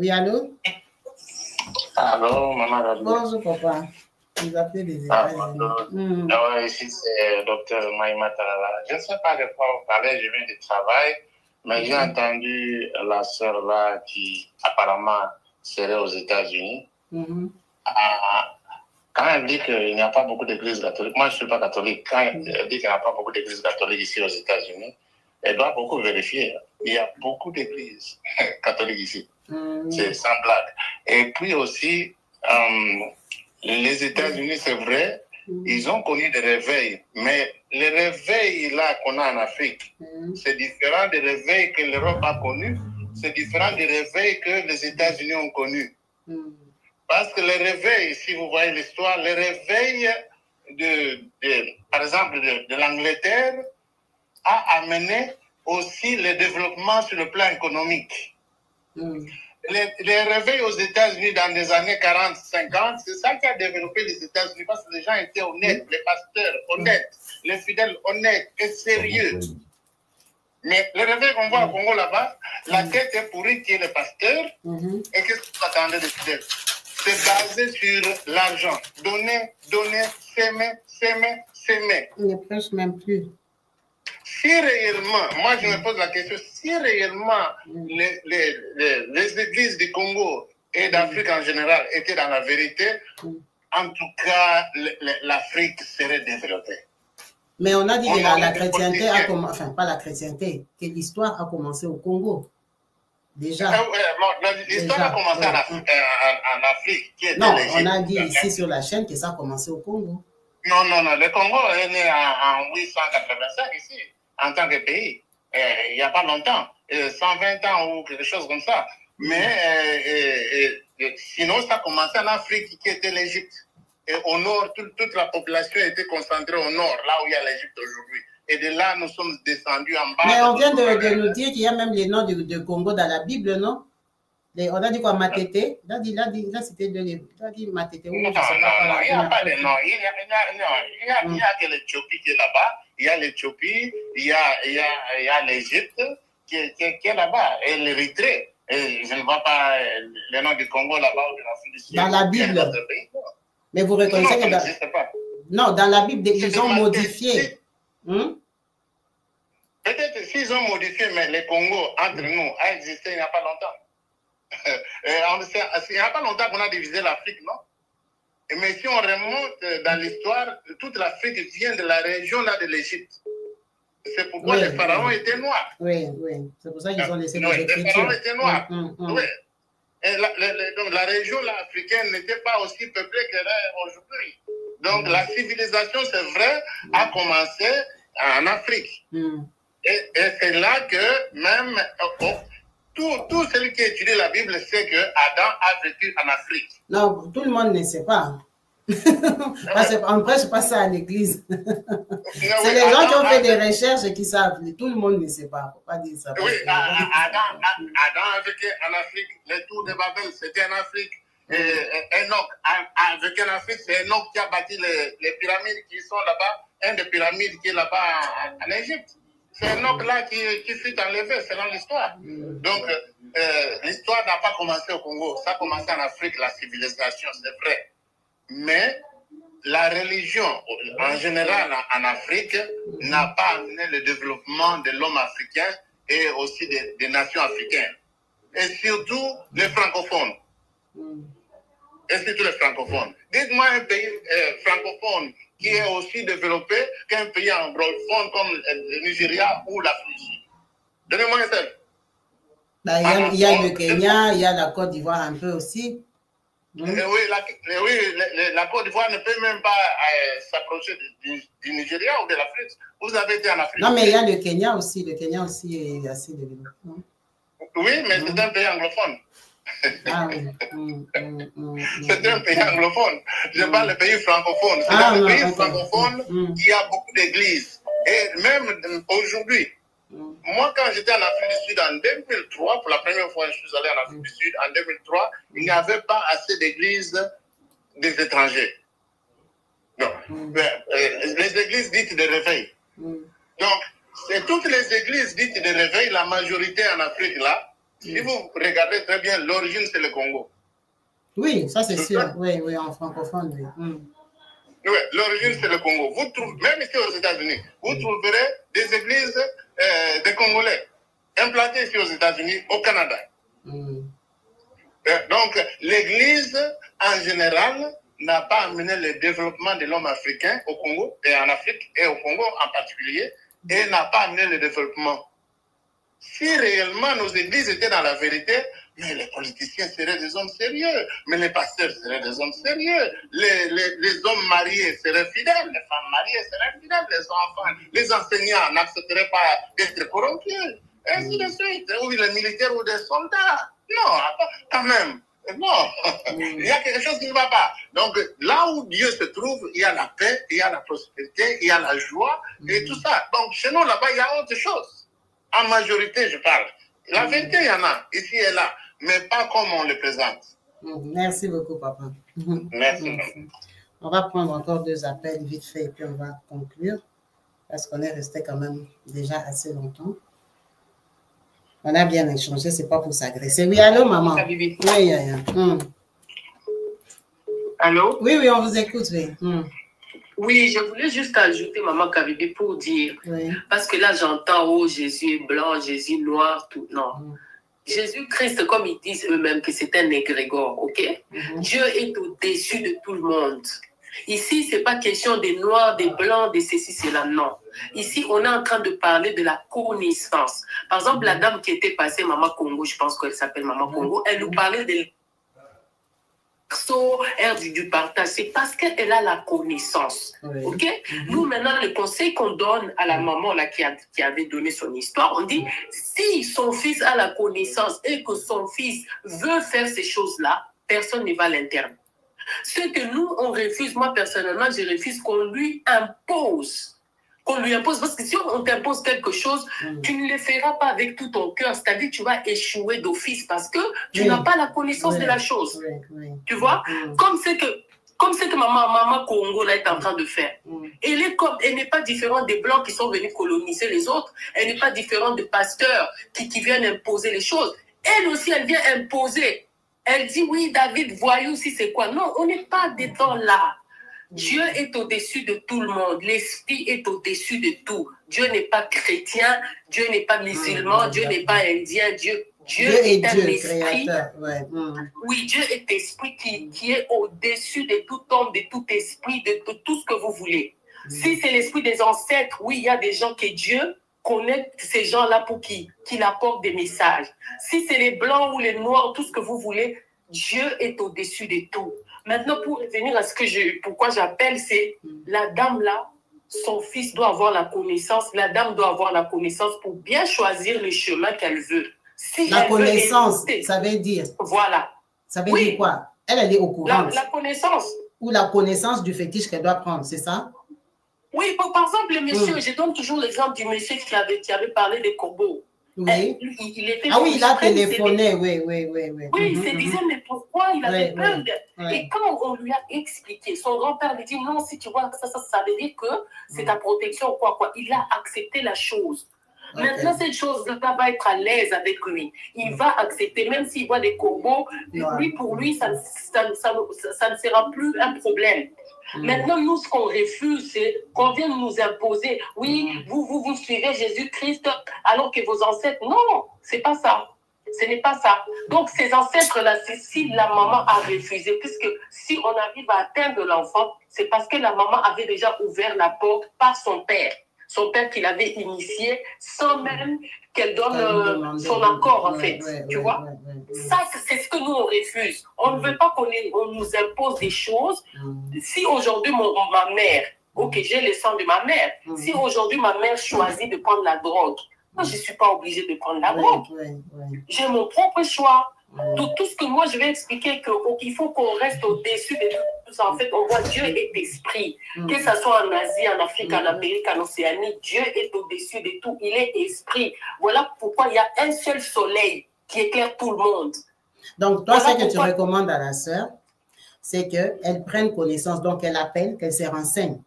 Oui, allô? Allô, maman Radio. Bonjour, papa. Vous appelez des États-Unis. Ah, ici, c'est docteur Maïma Talala. Je ne sais pas de quoi vous parlez, je viens du travail, mais j'ai entendu la sœur là qui apparemment serait aux États-Unis. Quand elle dit qu'il n'y a pas beaucoup d'églises catholiques, moi je ne suis pas catholique, quand elle dit qu'il n'y a pas beaucoup d'églises catholiques ici aux États-Unis, elle doit beaucoup vérifier. Il y a beaucoup d'églises catholiques ici. C'est sans blague. Et puis aussi, les États-Unis, c'est vrai, ils ont connu des réveils, mais les réveils là qu'on a en Afrique, c'est différent des réveils que l'Europe a connus, c'est différent des réveils que les États-Unis ont connus. Parce que les réveils, si vous voyez l'histoire, les réveils, par exemple, de l'Angleterre a amené aussi le développement sur le plan économique. Les réveils aux États-Unis dans les années 40-50, c'est ça qui a développé les États-Unis parce que les gens étaient honnêtes, les pasteurs honnêtes, les fidèles honnêtes et sérieux. Mais le réveil qu'on voit au Congo là-bas, la tête est pourrie qui est le pasteur. Et qu'est-ce que vous attendez de fidèles? C'est basé sur l'argent. Donner, donner, s'aimer, s'aimer, s'aimer. Il ne prêche même plus. Si réellement, moi je me pose la question, si réellement les églises du Congo et d'Afrique en général étaient dans la vérité, en tout cas, l'Afrique serait développée. Mais on a dit que la chrétienté a commencé, enfin pas la chrétienté, que l'histoire a commencé au Congo. Déjà. L'histoire a commencé en Afrique. Non, on a dit ici sur la chaîne que ça a commencé au Congo. Non, non, non. Le Congo est né en 885 ici, en tant que pays. Il n'y a pas longtemps. 120 ans ou quelque chose comme ça. Mais sinon, ça a commencé en Afrique, qui était l'Égypte. Et au nord, toute la population était concentrée au nord, là où il y a l'Égypte aujourd'hui. Et de là, nous sommes descendus en bas. Mais on vient de nous dire qu'il y a même les noms de Congo dans la Bible, non? On a dit quoi, Matete? Là, c'était de l'Égypte. On a dit Matete. Non, non, il n'y a pas de nom. Il y a que l'Éthiopie qui est là-bas. Il y a l'Éthiopie, il y a l'Égypte qui est là-bas. Et l'Érythrée. Et je ne vois pas le nom du Congo là-bas ou de l'Afrique du Sud. Dans la Bible. Mais vous reconnaissez que non, dans la Bible, ils ont modifié. Peut-être s'ils ont modifié, mais le Congo, entre nous, a existé il n'y a pas longtemps. Il n'y a pas longtemps qu'on a divisé l'Afrique, non? Mais si on remonte dans l'histoire, toute l'Afrique vient de la région là de l'Égypte. C'est pourquoi les pharaons étaient noirs. Oui, oui. C'est pour ça qu'ils ont laissé les écritures. Les pharaons étaient noirs. Oui. Et donc la région là, africaine n'était pas aussi peuplée qu'elle est aujourd'hui. Donc la civilisation, c'est vrai, a commencé en Afrique. Et c'est là que même tout celui qui étudie la Bible sait que Adam a vécu en Afrique. Non, tout le monde ne sait pas. Parce qu'on ne prêche pas ça à l'église. C'est les gens qui ont fait des recherches qui savent. Tout le monde ne sait pas. Faut pas dire ça. Oui, Adam a vécu en Afrique. Les tours de Babel, c'était en Afrique. Enoch a vécu en Afrique. C'est Enoch qui a bâti les pyramides qui sont là-bas. Un des pyramides qui est là-bas en Égypte. C'est Enoch là qui fut enlevé selon l'histoire. Donc, l'histoire n'a pas commencé au Congo. Ça a commencé en Afrique, la civilisation, c'est vrai. Mais la religion, en général, en Afrique, n'a pas amené le développement de l'homme africain et aussi des nations africaines. Et surtout les francophones. Et surtout les francophones. Dites-moi un pays francophone qui est aussi développé qu'un pays anglophone comme le Nigeria ou l'Afrique du Sud. Donnez-moi un seul. Il y a le Kenya, il y a la Côte d'Ivoire un peu aussi. Oui, la Côte d'Ivoire ne peut même pas s'approcher du Nigeria ou de l'Afrique. Vous avez été en Afrique. Non, mais il y a le Kenya aussi. Le Kenya aussi est assez développé. Oui, mais c'est un pays anglophone. Ah, oui. C'est un pays anglophone. Je parle des pays francophones. C'est dans les pays francophones qu'il y a beaucoup d'églises. Et même aujourd'hui, moi, quand j'étais en Afrique du Sud en 2003, pour la première fois que je suis allé en Afrique du Sud, en 2003, il n'y avait pas assez d'églises des étrangers. Donc, les églises dites de réveil. Donc, c'est toutes les églises dites de réveil, la majorité en Afrique là, Si vous regardez très bien, l'origine, c'est le Congo. Oui, ça c'est sûr. Oui, oui, en francophone, oui. Oui, l'origine, c'est le Congo. Vous trouvez, même ici aux États-Unis, vous trouverez des églises des Congolais implantées ici aux États-Unis, au Canada. Donc, l'Église, en général, n'a pas amené le développement de l'homme africain au Congo, et en Afrique, et au Congo en particulier, et n'a pas amené le développement. Si réellement nos églises étaient dans la vérité, mais les politiciens seraient des hommes sérieux, mais les pasteurs seraient des hommes sérieux, les hommes mariés seraient fidèles, les femmes mariées seraient fidèles, les enfants, les enseignants n'accepteraient pas d'être corrompus, et ainsi de suite, ou les militaires ou des soldats. Non, quand même. Non, il y a quelque chose qui ne va pas. Donc, là où Dieu se trouve, il y a la paix, il y a la prospérité, il y a la joie, et tout ça. Donc, chez nous, là-bas, il y a autre chose. En majorité, je parle. La vérité, il y en a, ici et là, mais pas comme on le présente. Merci beaucoup, papa. Merci. On va prendre encore 2 appels vite fait, et puis on va conclure, parce qu'on est resté quand même déjà assez longtemps. On a bien échangé, c'est pas pour s'agresser. Oui, allô, maman? Oui, Allô? Oui, oui, on vous écoute, oui. Oui, je voulais juste ajouter, maman Kabibi, pour dire, parce que là, j'entends, oh, Jésus est blanc, Jésus noir, tout. Non. Jésus-Christ, comme ils disent eux-mêmes, que c'est un égrégore, ok? Dieu est au-dessus de tout le monde. Ici, ce n'est pas question des noirs, des blancs, de ceci, cela, non. Ici, on est en train de parler de la connaissance. Par exemple, la dame qui était passée, Maman Congo, je pense qu'elle s'appelle Maman Congo, elle nous parlait de du partage. C'est parce qu'elle a la connaissance. Ok? Nous, maintenant, le conseil qu'on donne à la maman là, qui avait donné son histoire, on dit, si son fils a la connaissance et que son fils veut faire ces choses-là, personne ne va l'interdire. Ce que nous, on refuse, moi personnellement, je refuse qu'on lui impose. Qu'on lui impose, parce que si on t'impose quelque chose, tu ne le feras pas avec tout ton cœur, c'est-à-dire que tu vas échouer d'office parce que tu n'as pas la connaissance de la chose. Tu vois? Comme c'est que maman Congo là est en train de faire. Elle n'est pas différente des Blancs qui sont venus coloniser les autres, elle n'est pas différente des pasteurs qui viennent imposer les choses. Elle aussi, elle vient imposer. Elle dit, oui, David, voyons si c'est quoi. Non, on n'est pas dedans là. Dieu est au-dessus de tout le monde. L'esprit est au-dessus de tout. Dieu n'est pas chrétien, Dieu n'est pas musulman, Dieu n'est pas indien. Dieu est un esprit. Oui, Dieu est esprit qui est au-dessus de tout homme, de tout esprit, de tout ce que vous voulez. Si c'est l'esprit des ancêtres, oui, il y a des gens que Dieu connaît ces gens-là pour qu'il apporte des messages. Si c'est les blancs ou les noirs, tout ce que vous voulez, Dieu est au-dessus de tout. Maintenant, pour revenir à pourquoi j'appelle, c'est la dame là, son fils doit avoir la connaissance, la dame doit avoir la connaissance pour bien choisir le chemin qu'elle veut. Si la connaissance, ça veut dire. Voilà. Ça veut dire quoi? Elle est au courant. La connaissance. Ou la connaissance du fétiche qu'elle doit prendre, c'est ça? Oui, par exemple, le monsieur, je donne toujours l'exemple du monsieur qui avait parlé des corbeaux. Oui. Il était il a téléphoné, oui. Oui, il se disait, mais pourquoi il avait peur Et quand on lui a expliqué, son grand-père lui dit, non, si tu vois ça veut dire que c'est ta protection, quoi. Il a accepté la chose. Maintenant, cette chose-là va être à l'aise avec lui. Il va accepter, même s'il voit des corbeaux, pour lui, ça ne sera plus un problème. Maintenant, nous, ce qu'on refuse, c'est qu'on vienne nous imposer. Oui, vous suivez Jésus-Christ alors que vos ancêtres... Non, c'est pas ça. Ce n'est pas ça. Donc, ces ancêtres-là, si la maman a refusé, puisque si on arrive à atteindre l'enfant, c'est parce que la maman avait déjà ouvert la porte par son père. Son père qui l'avait initié sans même qu'elle donne son accord, en fait. Tu vois? Ça, c'est ce que nous, on refuse. On ne veut pas qu'on nous impose des choses. Si aujourd'hui, ma mère, ok, j'ai le sang de ma mère. Si aujourd'hui, ma mère choisit de prendre la drogue, moi, je ne suis pas obligée de prendre la drogue. J'ai mon propre choix. Tout ce que moi, je vais expliquer qu'il faut qu'on reste au-dessus de tout ça. En fait, on voit Dieu est esprit. Que ce soit en Asie, en Afrique, en Amérique, en Océanie, Dieu est au-dessus de tout. Il est esprit. Voilà pourquoi il y a un seul soleil qui éclaire tout le monde. Donc, toi, ce que tu recommandes à la sœur, c'est qu'elle prenne connaissance, donc elle appelle, qu'elle se renseigne.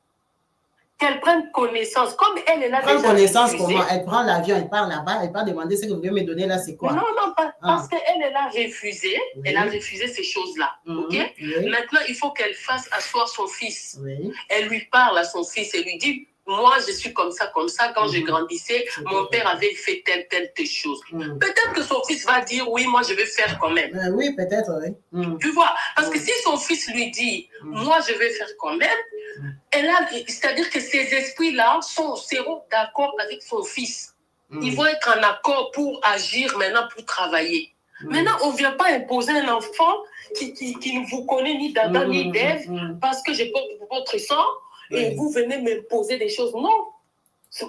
qu'elle prenne connaissance. Comme elle est là déjà. Prendre connaissance comment? Elle prend l'avion, elle part là-bas, elle part demander ce que vous voulez me donner là, c'est quoi? Non, non, parce qu'elle elle a refusé. Oui. Elle a refusé ces choses-là. Ok? Oui. Maintenant, il faut qu'elle fasse asseoir son fils. Oui. Elle lui parle à son fils et lui dit, moi, je suis comme ça. Quand je grandissais, mon père avait fait telle chose. Peut-être que son fils va dire, oui, moi, je vais faire quand même. Oui, peut-être, oui. Tu vois? Parce que si son fils lui dit, moi, je vais faire quand même, c'est-à-dire que ces esprits-là seront d'accord avec son fils. Ils vont être en accord pour agir maintenant, pour travailler. Maintenant, on ne vient pas imposer un enfant qui ne vous connaît ni d'Adam ni d'Ève parce que je porte votre sang. Et vous venez m'imposer des choses. Non.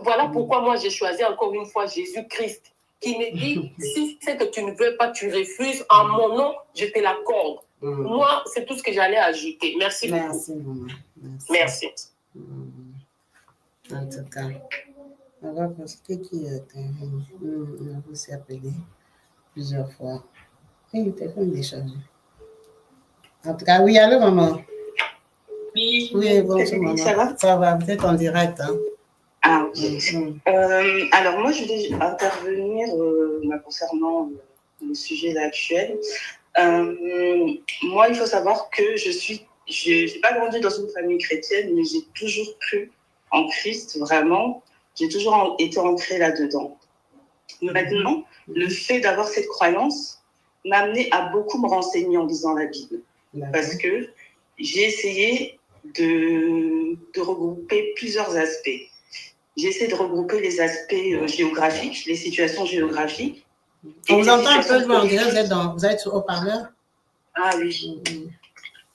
Voilà pourquoi moi, j'ai choisi encore une fois Jésus-Christ qui me dit, si c'est que tu ne veux pas, tu refuses, en mon nom, je te l'accorde. Moi, c'est tout ce que j'allais ajouter. Merci beaucoup. Merci, maman. Merci. En tout cas, on va constater qui on vous a appelé plusieurs fois. Et le téléphone est déchargé. En tout cas, oui, allô, maman. Oui, bonjour, maman. Ça va? Ça va, vous êtes en direct. Hein? Ah, ok. Alors, moi, je voulais intervenir concernant le sujet actuel. Moi, il faut savoir que je n'ai pas grandi dans une famille chrétienne, mais j'ai toujours cru en Christ, vraiment. J'ai toujours été ancrée là-dedans. Maintenant, le fait d'avoir cette croyance m'a amené à beaucoup me renseigner en lisant la Bible. Parce que j'ai essayé de regrouper plusieurs aspects. J'ai essayé de regrouper les aspects géographiques, les situations géographiques. On vous entend un peu, vous êtes au haut-parleur? Ah oui.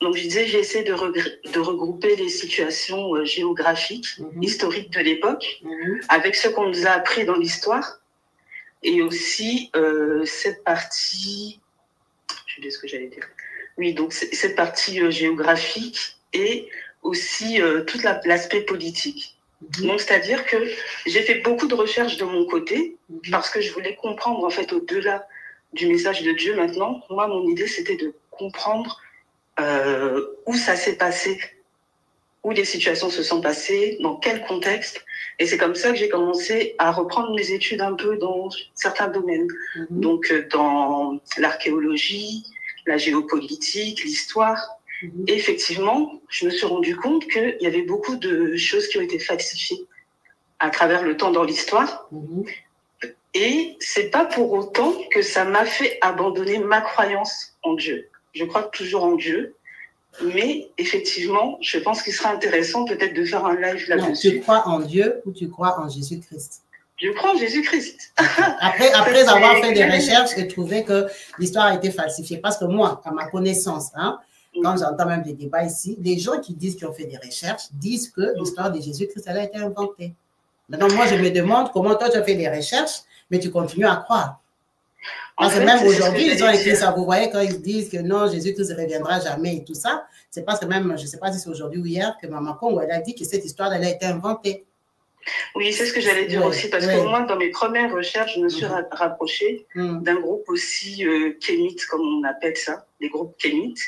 Donc, je disais, j'ai essayé de regrouper les situations géographiques, historiques de l'époque, avec ce qu'on nous a appris dans l'histoire, et aussi cette partie... Je sais ce que j'allais dire. Oui, donc cette partie géographique et aussi tout l'aspect politique. Donc, c'est-à-dire que j'ai fait beaucoup de recherches de mon côté parce que je voulais comprendre, en fait, au-delà du message de Dieu maintenant. Moi, mon idée, c'était de comprendre où ça s'est passé, où les situations se sont passées, dans quel contexte. Et c'est comme ça que j'ai commencé à reprendre mes études un peu dans certains domaines. Donc, dans l'archéologie, la géopolitique, l'histoire. Et effectivement, je me suis rendu compte qu'il y avait beaucoup de choses qui ont été falsifiées à travers le temps dans l'histoire. Et c'est pas pour autant que ça m'a fait abandonner ma croyance en Dieu. Je crois toujours en Dieu, mais effectivement, je pense qu'il serait intéressant peut-être de faire un live là-dessus. Tu crois en Dieu ou tu crois en Jésus-Christ? Je crois en Jésus-Christ. Après avoir fait des recherches et trouvé que l'histoire a été falsifiée. Parce que moi, à ma connaissance, quand j'entends même des débats ici, les gens qui disent qu'ils ont fait des recherches disent que l'histoire de Jésus-Christ, elle a été inventée. Maintenant, moi, je me demande comment toi, tu as fait des recherches, mais tu continues à croire. Parce que même aujourd'hui, ils ont écrit ça. Vous voyez, quand ils disent que non, Jésus-Christ ne reviendra jamais et tout ça, c'est parce que même, je ne sais pas si c'est aujourd'hui ou hier, que Maman Congo, elle a dit que cette histoire, elle a été inventée. Oui, c'est ce que j'allais dire aussi, parce que moi, dans mes premières recherches, je me suis rapprochée d'un groupe aussi kémite, comme on appelle ça, les groupes kémites.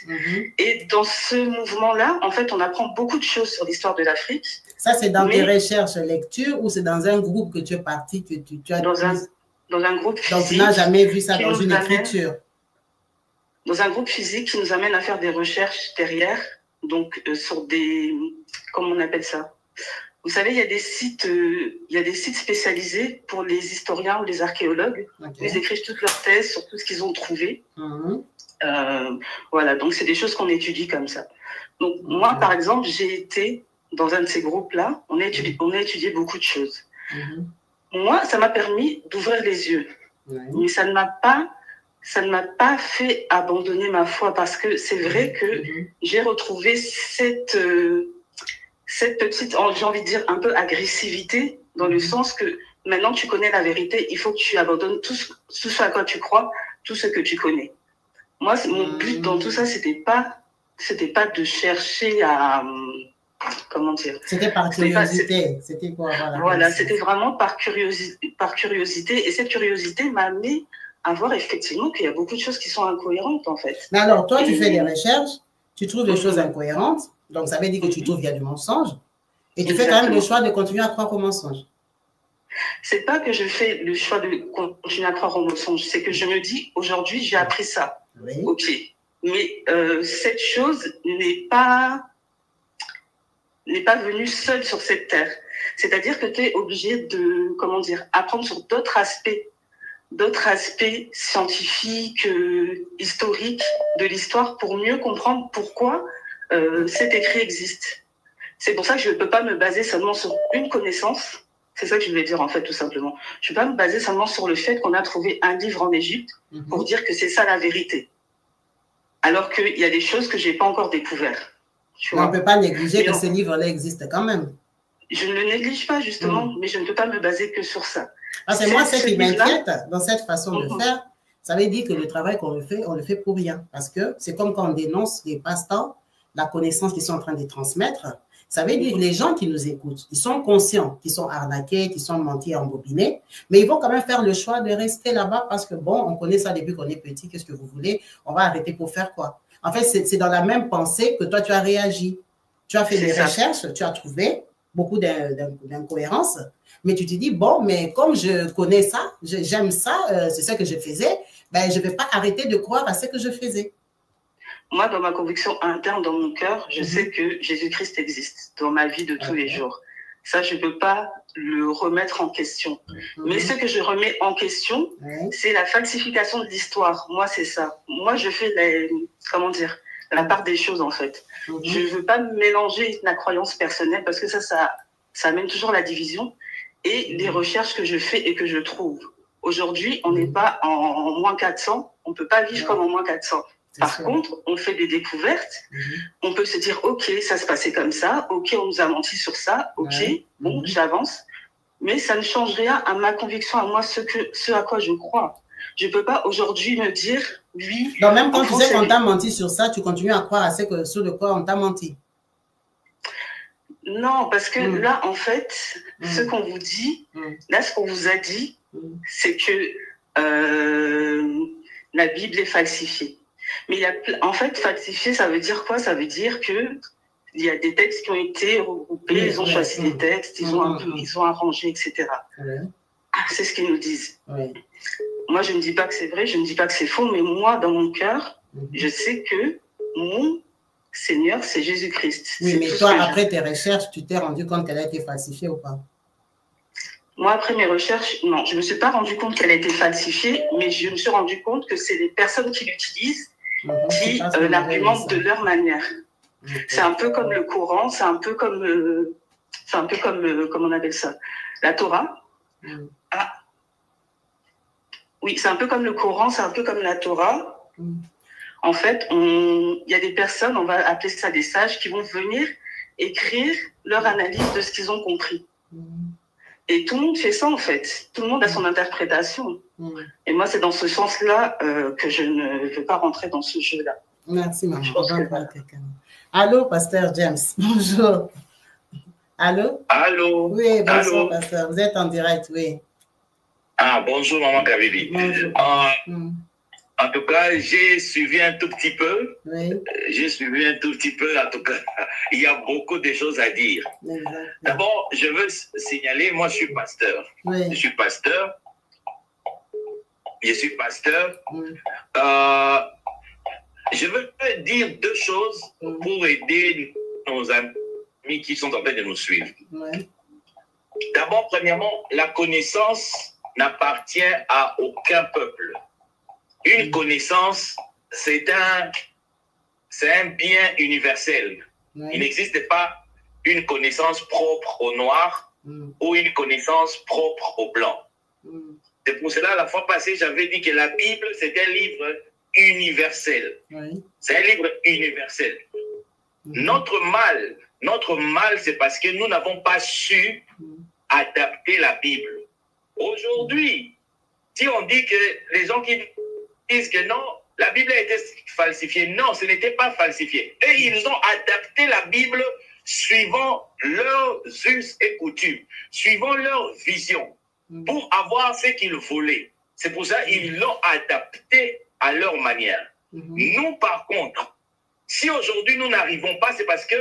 Et dans ce mouvement-là, en fait, on apprend beaucoup de choses sur l'histoire de l'Afrique. Ça, c'est dans tes recherches lecture ou c'est dans un groupe que tu es parti, que tu as... Dans un groupe physique. Donc, tu n'as jamais vu ça dans une écriture. Dans un groupe physique qui nous amène à faire des recherches derrière, donc sur des... Comment on appelle ça? Vous savez, il y a des sites spécialisés pour les historiens ou les archéologues. Ils écrivent toutes leurs thèses sur tout ce qu'ils ont trouvé. Voilà, donc c'est des choses qu'on étudie comme ça. Donc moi, par exemple, j'ai été dans un de ces groupes-là. On a étudié beaucoup de choses. Moi, ça m'a permis d'ouvrir les yeux. Mais ça ne m'a pas fait abandonner ma foi parce que c'est vrai que j'ai retrouvé cette petite, j'ai envie de dire, un peu agressivité, dans le sens que maintenant tu connais la vérité, il faut que tu abandonnes tout ce à quoi tu crois, tout ce que tu connais. Moi, mon but dans tout ça, c'était pas de chercher à... Comment dire? C'était par curiosité. C'était quoi? Voilà, c'était vraiment par curiosité. Et cette curiosité m'a amené à voir effectivement qu'il y a beaucoup de choses qui sont incohérentes, en fait. Mais alors, toi, tu fais des recherches, tu trouves des choses incohérentes. Donc, ça veut dire que tu trouves qu'il y a du mensonge. Et tu fais quand même le choix de continuer à croire au mensonge. C'est pas que je fais le choix de continuer à croire au mensonge, c'est que je me dis, aujourd'hui, j'ai appris ça. Oui. Ok. Mais cette chose n'est pas venue seule sur cette terre. C'est-à-dire que tu es obligé de, comment dire, apprendre sur d'autres aspects scientifiques, historiques de l'histoire pour mieux comprendre pourquoi cet écrit existe. C'est pour ça que je ne peux pas me baser seulement sur une connaissance. C'est ça que je voulais dire en fait, tout simplement. Je ne peux pas me baser seulement sur le fait qu'on a trouvé un livre en Égypte pour dire que c'est ça la vérité. Alors qu'il y a des choses que je n'ai pas encore découvertes. On ne peut pas négliger que ces livres-là existent quand même. Je ne le néglige pas, justement, mais je ne peux pas me baser que sur ça. Parce que moi, ce qui m'inquiète dans cette façon de faire, ça veut dire que le travail qu'on le fait, on le fait pour rien. Parce que c'est comme quand on dénonce les pasteurs, la connaissance qu'ils sont en train de transmettre. Ça veut dire que les gens qui nous écoutent, ils sont conscients qu'ils sont arnaqués, qu'ils sont mentis et embobinés, mais ils vont quand même faire le choix de rester là-bas parce que, bon, on connaît ça depuis qu'on est petit, qu'est-ce que vous voulez, on va arrêter pour faire quoi? En fait, c'est dans la même pensée que toi, tu as réagi. Tu as fait des recherches, tu as trouvé beaucoup d'incohérences, mais tu te dis, bon, mais comme je connais ça, j'aime ça, c'est ça que je faisais, ben, je ne vais pas arrêter de croire à ce que je faisais. Moi, dans ma conviction interne, dans mon cœur, je sais que Jésus-Christ existe dans ma vie de tous les jours. Ça, je ne peux pas le remettre en question. Mais ce que je remets en question, c'est la falsification de l'histoire. Moi, c'est ça. Moi, je fais la part des choses, en fait. Je ne veux pas mélanger la croyance personnelle parce que ça amène toujours la division et les recherches que je fais et que je trouve. Aujourd'hui, on n'est pas en moins 400. On ne peut pas vivre comme en moins 400. Par contre, on fait des découvertes, on peut se dire, ok, ça se passait comme ça, ok, on nous a menti sur ça, ok, bon, j'avance, mais ça ne change rien à ma conviction, à moi, ce à quoi je crois. Je ne peux pas aujourd'hui me dire, oui... Donc même quand tu sais qu'on t'a menti sur ça, tu continues à croire à ce de quoi on t'a menti? Non, parce que là, en fait, ce qu'on vous dit, là, ce qu'on vous a dit, c'est que la Bible est falsifiée. Mais en fait, falsifié, ça veut dire quoi? Ça veut dire qu'il y a des textes qui ont été regroupés, ils ont choisi des textes, ils ont arrangé, etc. C'est ce qu'ils nous disent. Moi, je ne dis pas que c'est vrai, je ne dis pas que c'est faux, mais moi, dans mon cœur, je sais que mon Seigneur, c'est Jésus-Christ. Oui, mais toi, après tes recherches, tu t'es rendu compte qu'elle a été falsifiée ou pas? Moi, après mes recherches, non, je ne me suis pas rendu compte qu'elle a été falsifiée, mais je me suis rendu compte que c'est les personnes qui l'utilisent qui l'argumentent de leur manière. C'est un peu comme le Coran, c'est un peu comme, comment on appelle ça, la Torah. Oui, c'est un peu comme le Coran, c'est un peu comme la Torah. En fait, il y a des personnes, on va appeler ça des sages, qui vont venir écrire leur analyse de ce qu'ils ont compris. Et tout le monde fait ça, en fait. Tout le monde a son interprétation. Et moi, c'est dans ce sens-là que je ne veux pas rentrer dans ce jeu-là. Merci, maman. Allô, Pasteur James. Bonjour. Allô? Allô? Oui, bonjour, Pasteur. Vous êtes en direct, oui. Ah, bonjour, maman Kavili. Bonjour. En tout cas, j'ai suivi un tout petit peu. Oui. J'ai suivi un tout petit peu. En tout cas, il y a beaucoup de choses à dire. D'abord, je veux signaler, moi, je suis pasteur. Oui. Je suis pasteur. Je veux dire deux choses pour aider nos amis qui sont en train de nous suivre. Oui. D'abord, premièrement, la connaissance n'appartient à aucun peuple. Une connaissance, c'est un bien universel. Il n'existe pas une connaissance propre aux Noirs ou une connaissance propre aux Blancs. C'est pour cela, la fois passée, j'avais dit que la Bible, c'est un livre universel. C'est un livre universel. Notre mal, c'est parce que nous n'avons pas su adapter la Bible. Aujourd'hui, si on dit que les gens qui disent que non, la Bible a été falsifiée. Non, ce n'était pas falsifié. Et ils ont adapté la Bible suivant leurs us et coutumes, suivant leur vision, pour avoir ce qu'ils voulaient. C'est pour ça qu'ils l'ont adapté à leur manière. Nous, par contre, si aujourd'hui nous n'arrivons pas, c'est parce que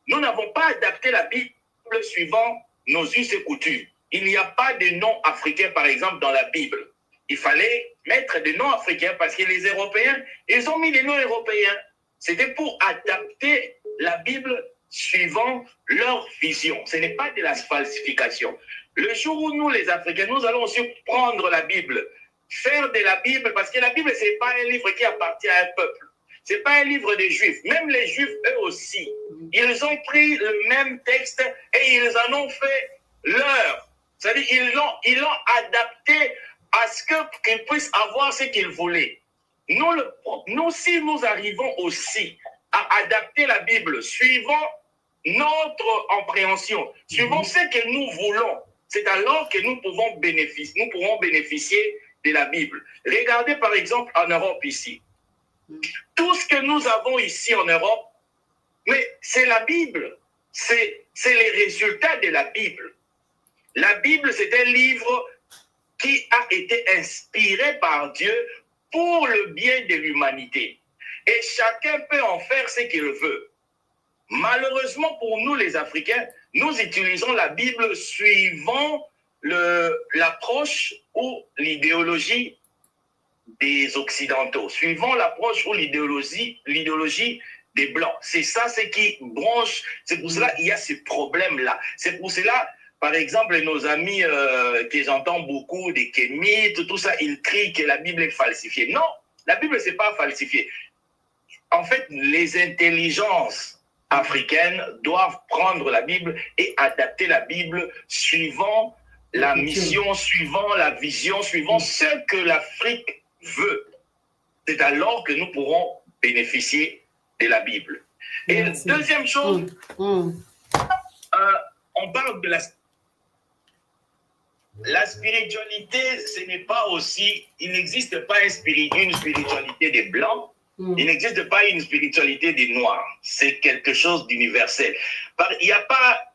nous n'avons pas adapté la Bible suivant nos us et coutumes. Il n'y a pas de nom africain, par exemple, dans la Bible. Il fallait mettre des noms africains parce que les Européens, ils ont mis des noms européens. C'était pour adapter la Bible suivant leur vision. Ce n'est pas de la falsification. Le jour où nous, les Africains, nous allons aussi prendre la Bible, faire de la Bible, parce que la Bible, ce n'est pas un livre qui appartient à un peuple. Ce n'est pas un livre des Juifs. Même les Juifs, eux aussi, ils ont pris le même texte et ils en ont fait leur. C'est-à-dire ils l'ont adapté à ce qu'ils puissent avoir ce qu'ils voulaient. Nous, si nous arrivons aussi à adapter la Bible suivant notre compréhension, suivant ce que nous voulons, c'est alors que nous pourrons bénéficier de la Bible. Regardez par exemple en Europe ici. Tout ce que nous avons ici en Europe, mais c'est la Bible. C'est les résultats de la Bible. La Bible, c'est un livre qui a été inspiré par Dieu pour le bien de l'humanité. Et chacun peut en faire ce qu'il veut. Malheureusement pour nous les Africains, nous utilisons la Bible suivant l'approche ou l'idéologie des Occidentaux, suivant l'approche ou l'idéologie des Blancs. C'est ça ce qui branche, c'est pour cela qu'il y a ce problème-là. C'est pour cela, par exemple, nos amis que j'entends beaucoup, des kémites, tout ça, ils crient que la Bible est falsifiée. Non, la Bible, c'est pas falsifiée. En fait, les intelligences africaines doivent prendre la Bible et adapter la Bible suivant la mission, suivant la vision, suivant ce que l'Afrique veut. C'est alors que nous pourrons bénéficier de la Bible. Et deuxième chose, on parle de la spiritualité, ce n'est pas aussi, il n'existe pas une spiritualité des Blancs, il n'existe pas une spiritualité des Noirs. C'est quelque chose d'universel. Il n'y a pas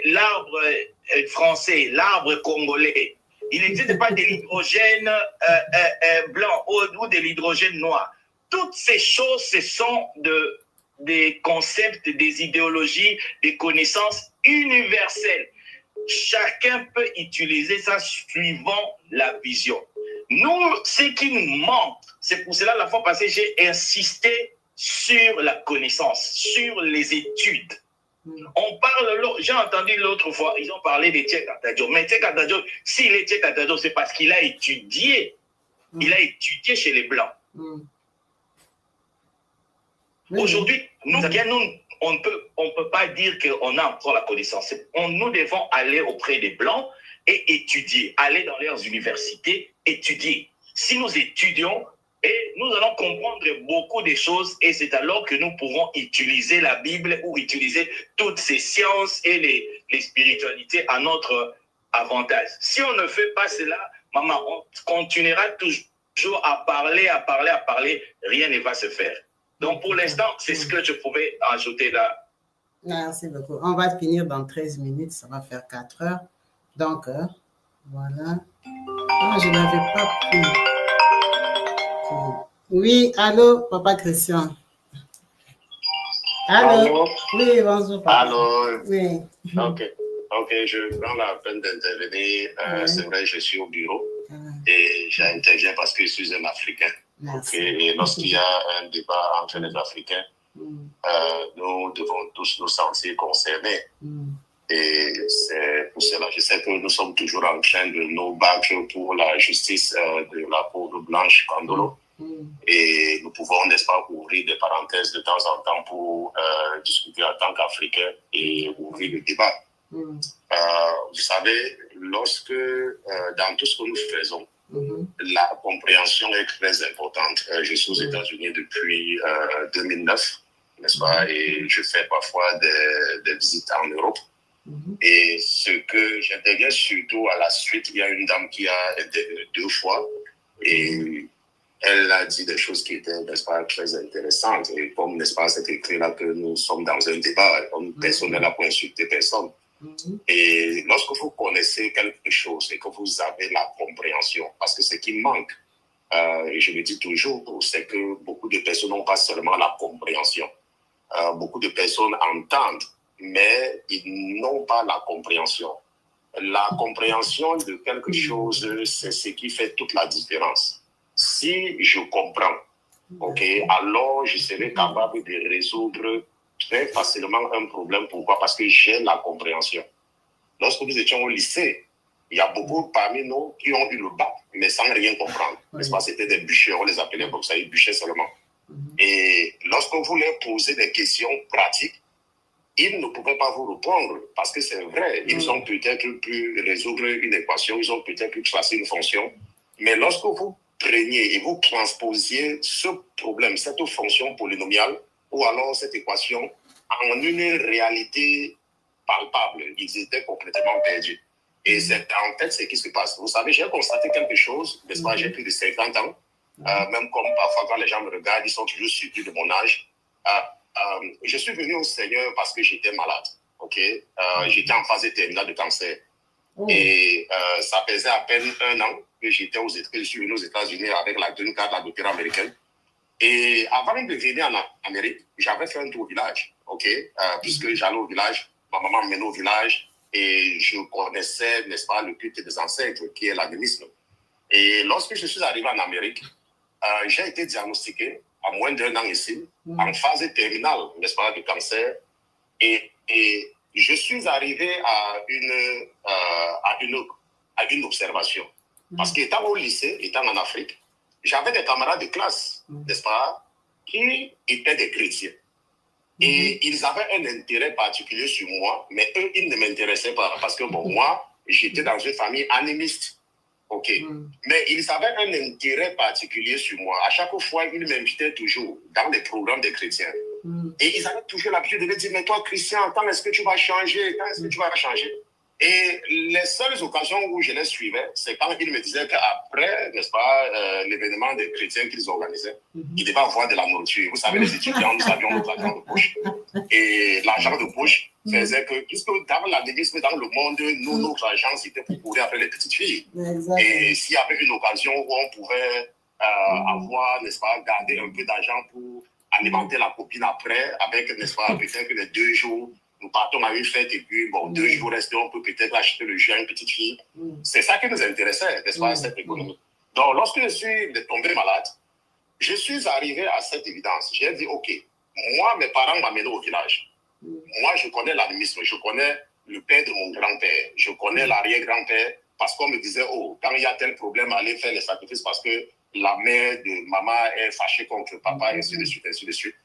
l'arbre français, l'arbre congolais. Il n'existe pas de l'hydrogène blanc ou de l'hydrogène noir. Toutes ces choses, ce sont des concepts, des idéologies, des connaissances universelles. Chacun peut utiliser ça suivant la vision. Nous, ce qui nous manque, c'est pour cela, la fois passée, j'ai insisté sur la connaissance, sur les études. On parle, j'ai entendu l'autre fois, ils ont parlé de Tchèque Atadjo. Mais Tchèque Atadjo, s'il est Tchèque Atadjo, c'est parce qu'il a étudié. Il a étudié chez les Blancs. Aujourd'hui, nous, on ne peut pas dire qu'on a encore la connaissance. Nous devons aller auprès des Blancs et étudier, aller dans leurs universités, étudier. Si nous étudions, et nous allons comprendre beaucoup de choses, et c'est alors que nous pourrons utiliser la Bible ou utiliser toutes ces sciences et les spiritualités à notre avantage. Si on ne fait pas cela, maman, on continuera toujours à parler, rien ne va se faire. Donc pour l'instant, c'est ce que je pouvais ajouter là. Merci beaucoup. On va finir dans 13 minutes, ça va faire 4 heures. Donc, voilà. Ah, je n'avais pas pris. Oui, allô, Papa Christian. Allô? Oui, bonjour, Papa. Allô? Oui. Ok, je prends la peine d'intervenir. C'est vrai, je suis au bureau et j'interviens parce que je suis un Africain. Et lorsqu'il y a un débat entre les Africains, nous devons tous nous sentir concernés. Et c'est pour cela, je sais que nous sommes toujours en train de nous battre pour la justice de la pauvre Blanche Kandolo. Et nous pouvons, n'est-ce pas, ouvrir des parenthèses de temps en temps pour discuter en tant qu'Africains et ouvrir le débat. Vous savez, lorsque, dans tout ce que nous faisons, la compréhension est très importante. Je suis aux États-Unis depuis 2009, n'est-ce pas, et je fais parfois des visites en Europe. Et ce que j'interviens surtout à la suite, il y a une dame qui a intervenu 2 fois et elle a dit des choses qui étaient, n'est-ce pas, très intéressantes. Et comme, n'est-ce pas, c'est écrit là que nous sommes dans un débat, comme personne n'est là pour insulter personne. Et lorsque vous connaissez quelque chose et que vous avez la compréhension, parce que ce qui manque, et je le dis toujours, c'est que beaucoup de personnes n'ont pas seulement la compréhension. Beaucoup de personnes entendent mais ils n'ont pas la compréhension. La compréhension de quelque chose, c'est ce qui fait toute la différence. Si je comprends, ok, alors je serai capable de résoudre très facilement un problème. Pourquoi? Parce que j'ai la compréhension. Lorsque nous étions au lycée, il y a beaucoup parmi nous qui ont eu le bac, mais sans rien comprendre. N'est-ce pas? C'était des bûchers, on les appelait comme ça, ils bûchaient seulement. Et lorsque vous leur posez des questions pratiques, ils ne pouvaient pas vous répondre, parce que c'est vrai, ils ont peut-être pu résoudre une équation, ils ont peut-être pu tracer une fonction, mais lorsque vous preniez et vous transposiez ce problème, cette fonction polynomiale, ou alors cette équation, en une réalité palpable, ils étaient complètement perdus. Et c'est en fait ce qui se passe. Vous savez, j'ai constaté quelque chose, n'est-ce pas, j'ai plus de 50 ans, même comme parfois quand les gens me regardent, ils sont toujours surpris de mon âge. Je suis venu au Seigneur parce que j'étais malade, ok? J'étais en phase terminale de cancer. Et ça faisait à peine 1 an que j'étais je suis venu aux États-Unis avec la green card, la docteur américaine. Et avant de venir en Amérique, j'avais fait un tour au village, ok? Puisque j'allais au village, ma maman me menait au village et je connaissais, n'est-ce pas, le culte des ancêtres qui est l'animisme. Et lorsque je suis arrivé en Amérique, j'ai été diagnostiqué à moins d'1 an ici, en phase terminale, n'est-ce pas, de cancer. Et je suis arrivé à une observation. Parce qu'étant au lycée, étant en Afrique, j'avais des camarades de classe, n'est-ce pas, qui étaient des chrétiens. Et ils avaient un intérêt particulier sur moi, mais eux, ils ne m'intéressaient pas. Parce que, bon, moi, j'étais dans une famille animiste. Ok. Mais ils avaient un intérêt particulier sur moi. À chaque fois, ils m'invitaient toujours dans les programmes des chrétiens. Et ils avaient toujours l'habitude de me dire, mais toi, Christian, quand est-ce que tu vas changer? Quand est-ce que tu vas changer? Et les seules occasions où je les suivais, c'est quand ils me disaient qu'après, n'est-ce pas, l'événement des chrétiens qu'ils organisaient, ils devaient avoir de la nourriture. Vous savez, les étudiants, nous avions notre argent de poche. Et l'argent de poche faisait que, puisque dans l'animisme, dans le monde, nous, notre argent, c'était pour courir après les petites filles. Et s'il y avait une occasion où on pouvait avoir, n'est-ce pas, garder un peu d'argent pour alimenter la copine après, avec, n'est-ce pas, peut-être les 2 jours, nous partons à une fête et puis, bon, 2 jours restés, on peut peut-être acheter le jus à une petite fille. C'est ça qui nous intéressait, n'est-ce pas, cette économie. Donc, lorsque je suis tombé malade, je suis arrivé à cette évidence. J'ai dit, OK, moi, mes parents m'ont amené au village. Moi, je connais l'animisme, je connais le père de mon grand-père, je connais l'arrière-grand-père, parce qu'on me disait, oh, quand il y a tel problème, allez faire les sacrifices parce que la mère de maman est fâchée contre papa, et ainsi de suite, ainsi de suite.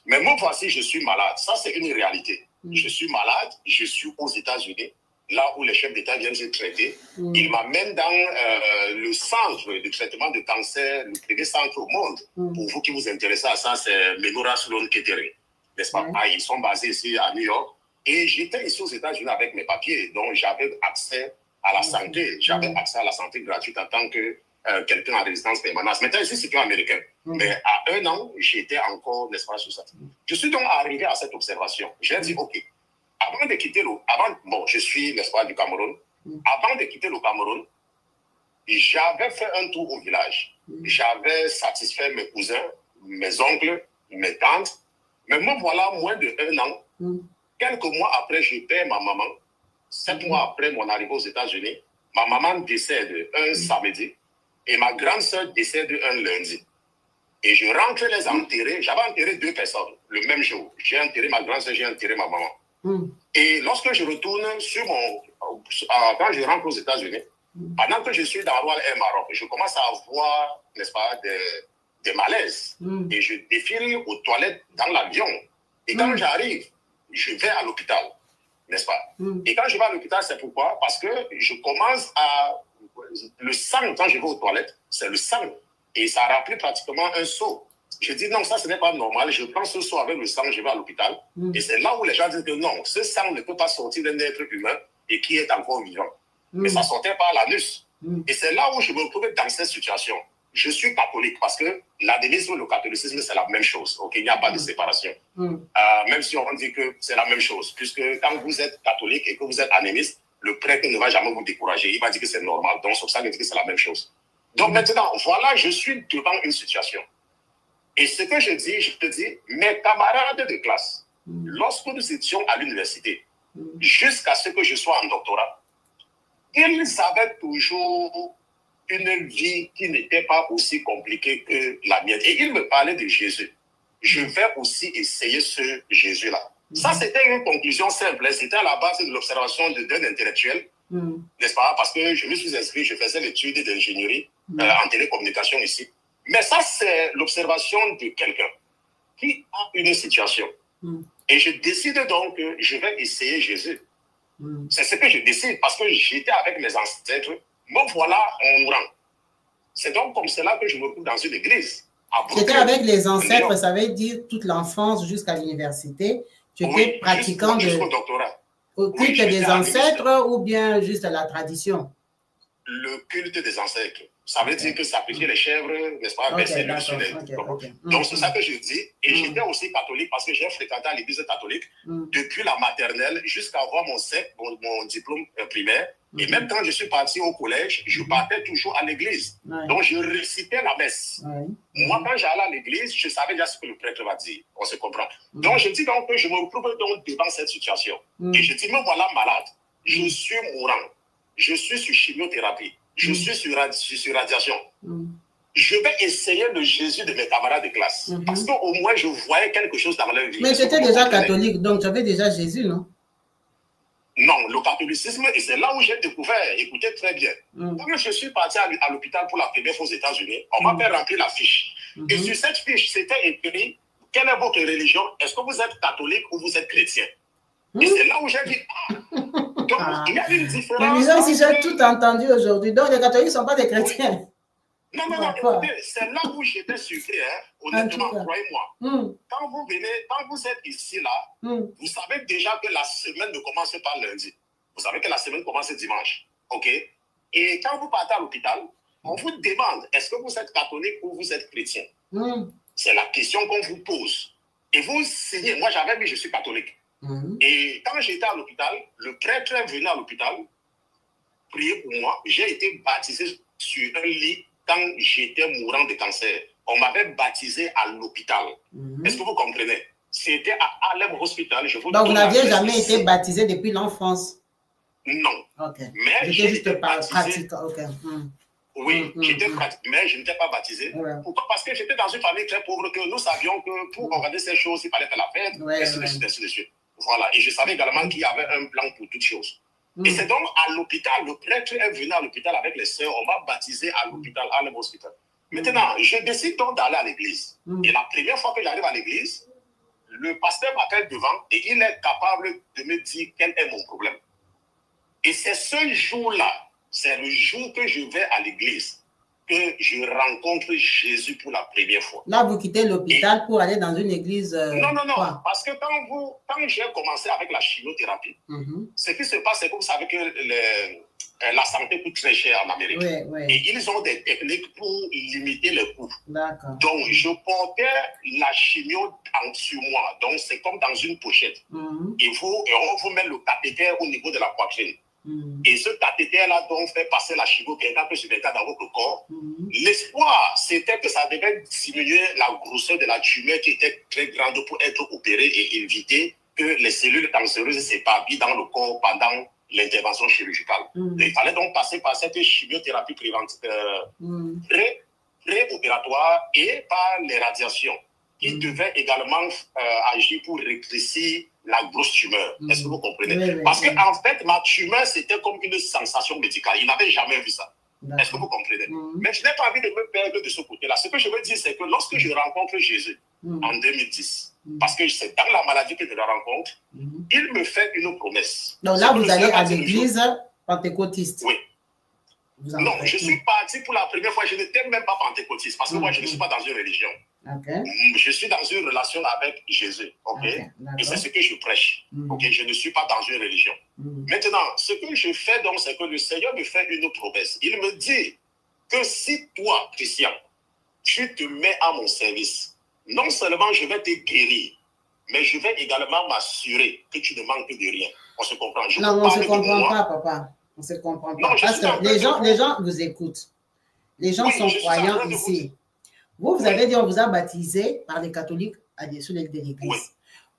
Mais moi, voici, je suis malade. Ça, c'est une réalité. Je suis malade, je suis aux États-Unis, là où les chefs d'État viennent se traiter. Ils m'amènent dans le centre de traitement de cancer, le premier centre au monde. Pour vous qui vous intéressez à ça, c'est Memorial Sloan Kettering, n'est-ce pas? Ils sont basés ici à New York. Et j'étais ici aux États-Unis avec mes papiers, donc j'avais accès à la santé. J'avais accès à la santé gratuite en tant que quelqu'un en résidence permanente. Maintenant, ici, c'est américain. Mais à 1 an, j'étais encore, n'est-ce pas, sur ça. Je suis donc arrivé à cette observation. J'ai dit, OK, avant de quitter bon, je suis, n'est-ce pas, du Cameroun. Avant de quitter le Cameroun, j'avais fait un tour au village. J'avais satisfait mes cousins, mes oncles, mes tantes. Mais moi, voilà, moins de 1 an, quelques mois après, je perds ma maman. 7 mois après mon arrivée aux États-Unis, ma maman décède un samedi. Et ma grande sœur décède un lundi. Et je rentre les enterrer. J'avais enterré 2 personnes le même jour. J'ai enterré ma grande sœur, j'ai enterré ma maman. Et lorsque je retourne quand je rentre aux États-Unis, pendant que je suis dans Royal Air Maroc, je commence à avoir, n'est-ce pas, des malaises. Et je défile aux toilettes dans l'avion. Et quand j'arrive, je vais à l'hôpital, n'est-ce pas? Et quand je vais à l'hôpital, c'est pourquoi? Parce que je commence à... Le sang, quand je vais aux toilettes, c'est le sang. Et ça remplit pratiquement un seau. Je dis non, ça ce n'est pas normal. Je prends ce seau avec le sang, je vais à l'hôpital. Et c'est là où les gens disent que non, ce sang ne peut pas sortir d'un être humain et qui est encore vivant. Mais ça sortait par l'anus. Et c'est là où je me retrouve dans cette situation. Je suis catholique parce que l'animisme et le catholicisme, c'est la même chose. Okay? Il n'y a pas de séparation. Même si on dit que c'est la même chose. Puisque quand vous êtes catholique et que vous êtes animiste, le prêtre ne va jamais vous décourager. Il va dire que c'est normal. Donc, sur ça, il dit que c'est la même chose. Donc, maintenant, voilà, je suis devant une situation. Et ce que je te dis, mes camarades de classe, lorsque nous étions à l'université, jusqu'à ce que je sois en doctorat, ils avaient toujours une vie qui n'était pas aussi compliquée que la mienne. Et ils me parlaient de Jésus. Je vais aussi essayer ce Jésus-là. Ça, c'était une conclusion simple. C'était à la base de l'observation d'un intellectuel, n'est-ce pas? Parce que je me suis inscrit, je faisais l'étude d'ingénierie en télécommunication ici. Mais ça, c'est l'observation de quelqu'un qui a une situation. Et je décide donc que je vais essayer Jésus. C'est ce que je décide parce que j'étais avec mes ancêtres. Me voilà en mourant. C'est donc comme cela que je me retrouve dans une église. C'était avec les ancêtres, ça veut dire toute l'enfance jusqu'à l'université. Tu étais pratiquant jusqu'au doctorat. Au culte des ancêtres ou bien juste la tradition? Le culte des ancêtres. Ça veut dire que sacrifier les chèvres, n'est-ce pas, verser le sur les... Donc, c'est ça que je dis. Et j'étais aussi catholique parce que j'ai fréquenté à l'église catholique depuis la maternelle jusqu'à avoir mon diplôme primaire. Et même quand je suis parti au collège, je partais toujours à l'église. Donc, je récitais la messe. Moi, quand j'allais à l'église, je savais déjà ce que le prêtre va dire. On se comprend. Donc, je dis donc que je me retrouve donc devant cette situation. Et je dis, me voilà malade. Je suis mourant. Je suis sur chimiothérapie. Je suis sur radiation. Je vais essayer le Jésus de mes camarades de classe. Parce qu'au moins, je voyais quelque chose dans leur vie. Mais tu étais déjà catholique, donc tu avais déjà Jésus, non? Non, le catholicisme, et c'est là où j'ai découvert, écoutez très bien. Quand je suis parti à l'hôpital pour la première fois aux États-Unis, on m'a fait remplir la fiche. Et sur cette fiche, c'était écrit, quelle est votre religion? Est-ce que vous êtes catholique ou vous êtes chrétien? Et c'est là où j'ai dit, donc il y a une différence. Mais si j'ai tout entendu aujourd'hui, donc les catholiques ne sont pas des chrétiens. Non, écoutez, c'est là où j'étais surpris, honnêtement, croyez-moi. Quand vous venez, quand vous êtes ici, là, vous savez déjà que la semaine ne commence pas lundi. Vous savez que la semaine commence dimanche, ok? Et quand vous partez à l'hôpital, on vous demande, est-ce que vous êtes catholique ou vous êtes chrétien? C'est la question qu'on vous pose. Et vous signez, moi j'avais mis, je suis catholique. Et quand j'étais à l'hôpital, le prêtre est venu à l'hôpital, prier pour moi. J'ai été baptisé sur un lit quand j'étais mourant de cancer. On m'avait baptisé à l'hôpital. Est-ce que vous comprenez? C'était à Harlem Hospital. Donc, vous n'aviez jamais été baptisé depuis l'enfance? Non. Mais j'étais juste pratiquant. Oui, j'étais pratiquant, mais je n'étais pas baptisé. Pourquoi? Parce que j'étais dans une famille très pauvre que nous savions que pour organiser ces choses, il fallait faire la fête, ainsi de suite. Voilà. Et je savais également qu'il y avait un plan pour toutes choses. Et c'est donc à l'hôpital, le prêtre est venu à l'hôpital avec les sœurs, on m'a baptisé à l'hôpital, à Harlem Hospital. Maintenant, je décide donc d'aller à l'église. Et la première fois que j'arrive à l'église, le pasteur m'appelle devant et il est capable de me dire quel est mon problème. Et c'est ce jour-là, c'est le jour que je vais à l'église, que je rencontre Jésus pour la première fois. Là, vous quittez l'hôpital pour aller dans une église. Non, parce que quand j'ai commencé avec la chimiothérapie, ce qui se passe, c'est que vous savez que la santé coûte très cher en Amérique. Et ils ont des techniques pour limiter les coûts. Donc, je portais la chimio sur moi. Donc, c'est comme dans une pochette. Et on vous met le cathéter au niveau de la poitrine. Et ce cathéter-là donc fait passer la chimio 24 sur 24 dans votre corps. L'espoir, c'était que ça devait diminuer la grosseur de la tumeur qui était très grande pour être opérée et éviter que les cellules cancéreuses s'éparpillent dans le corps pendant l'intervention chirurgicale. Il fallait donc passer par cette chimiothérapie pré-opératoire et par les radiations qui devaient également agir pour rétrécir la grosse tumeur. Est-ce que vous comprenez? Parce qu'en fait, ma tumeur, c'était comme une sensation médicale. Il n'avait jamais vu ça. Est-ce que vous comprenez? Mais je n'ai pas envie de me perdre de ce côté-là. Ce que je veux dire, c'est que lorsque je rencontre Jésus en 2010, parce que c'est dans la maladie que je le rencontre, il me fait une promesse. Donc là, vous allez à l'église pentecôtiste? Oui. Non, je suis parti pour la première fois. Je n'étais même pas pentecôtiste parce que moi, je ne suis pas dans une religion. Je suis dans une relation avec Jésus. Et c'est ce que je prêche. Je ne suis pas dans une religion. Maintenant, ce que je fais donc, c'est que le Seigneur me fait une promesse. Il me dit que si toi, Christian, tu te mets à mon service, non seulement je vais te guérir, mais je vais également m'assurer que tu ne manques de rien. On se comprend? Non, on ne se comprend pas, papa. On ne se comprend pas. Non, parce que les gens vous écoutent. Les gens sont croyants ici. Vous avez dit, on vous a baptisé par les catholiques à des soulèves de l'église.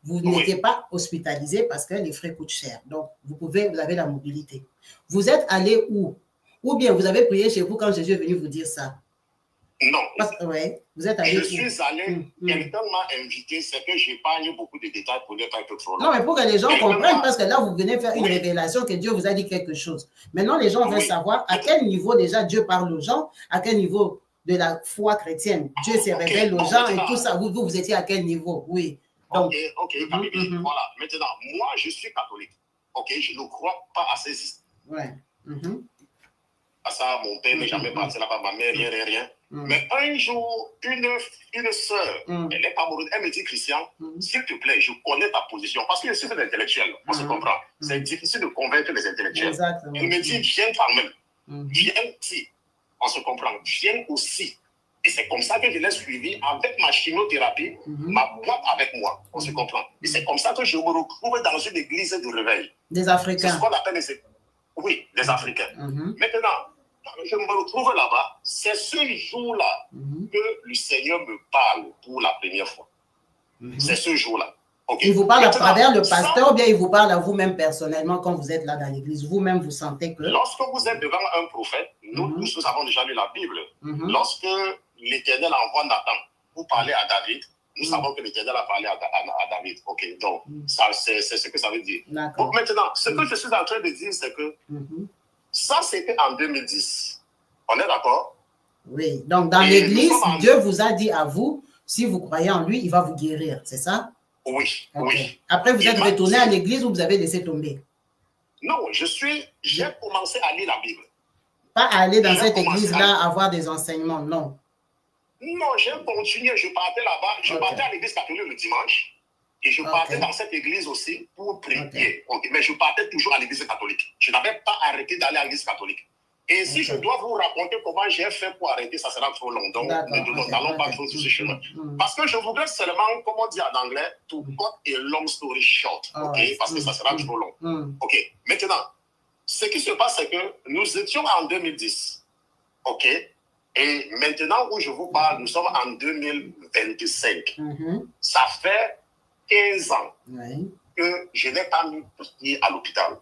Vous n'étiez pas hospitalisé parce que les frais coûtent cher. Donc, vous avez la mobilité. Vous êtes allé où? Ou bien vous avez prié chez vous quand Jésus est venu vous dire ça? Non. Ouais, vous êtes allé où? Je suis allé, quelqu'un m'a invité, c'est que je n'ai pas eu beaucoup de détails pour ne pas être trop long. Non, mais pour que les gens comprennent, parce que là, vous venez faire une révélation que Dieu vous a dit quelque chose. Maintenant, les gens veulent savoir à quel niveau déjà Dieu parle aux gens, à quel niveau de la foi chrétienne. Dieu se révèle aux gens et tout ça. Vous étiez à quel niveau? Oui. Donc, voilà. Maintenant, moi, je suis catholique. Ok, je ne crois pas à ces histoires. Ouais. À ça, mon père n'est jamais parti là-bas, ma mère, rien. Mais un jour, une soeur, elle est amoureuse, elle me dit, Christian, s'il te plaît, je connais ta position, parce que je suis un intellectuel, on se comprend. C'est difficile de convaincre les intellectuels. Exactement. Elle me dit, viens quand même, viens aussi, on se comprend, viens aussi. Et c'est comme ça que je l'ai suivi avec ma chimiothérapie, ma boîte avec moi, on se comprend. Et c'est comme ça que je me retrouve dans une église de réveil. Des Africains. C'est ce qu'on appelle des Africains. Maintenant, je me retrouve là-bas, c'est ce jour-là que le Seigneur me parle pour la première fois. C'est ce jour-là. Il vous parle à travers le pasteur ou bien il vous parle à vous-même personnellement quand vous êtes là dans l'église? Vous-même, vous sentez que... Lorsque vous êtes devant un prophète, nous tous nous avons déjà lu la Bible. Lorsque l'Éternel envoie Nathan pour parler à David, nous savons que l'Éternel a parlé à David. Ok, donc c'est ce que ça veut dire. Donc maintenant, ce que je suis en train de dire, c'est que ça, c'était en 2010. On est d'accord? Oui. Donc, dans l'église, Dieu vous a dit à vous, si vous croyez en lui, il va vous guérir. C'est ça? Oui. Okay. Oui. Après, vous êtes retourné à l'église ou vous avez laissé tomber? Non, j'ai commencé à lire la Bible. Pas à aller dans cette église-là, avoir des enseignements, non. Non, j'ai continué. Je partais là-bas. Je partais à l'église catholique le dimanche. Et je partais dans cette église aussi pour prier. Mais je partais toujours à l'église catholique. Je n'avais pas arrêté d'aller à l'église catholique. Et si je dois vous raconter comment j'ai fait pour arrêter, ça sera trop long. Donc, nous n'allons pas trop sur ce chemin. Parce que je voudrais seulement, comme on dit en anglais, to cut a long story short. Parce que ça sera trop long. Maintenant, ce qui se passe, c'est que nous étions en 2010. Et maintenant où je vous parle, nous sommes en 2025. Ça fait 15 ans que je n'ai pas mis pied à l'hôpital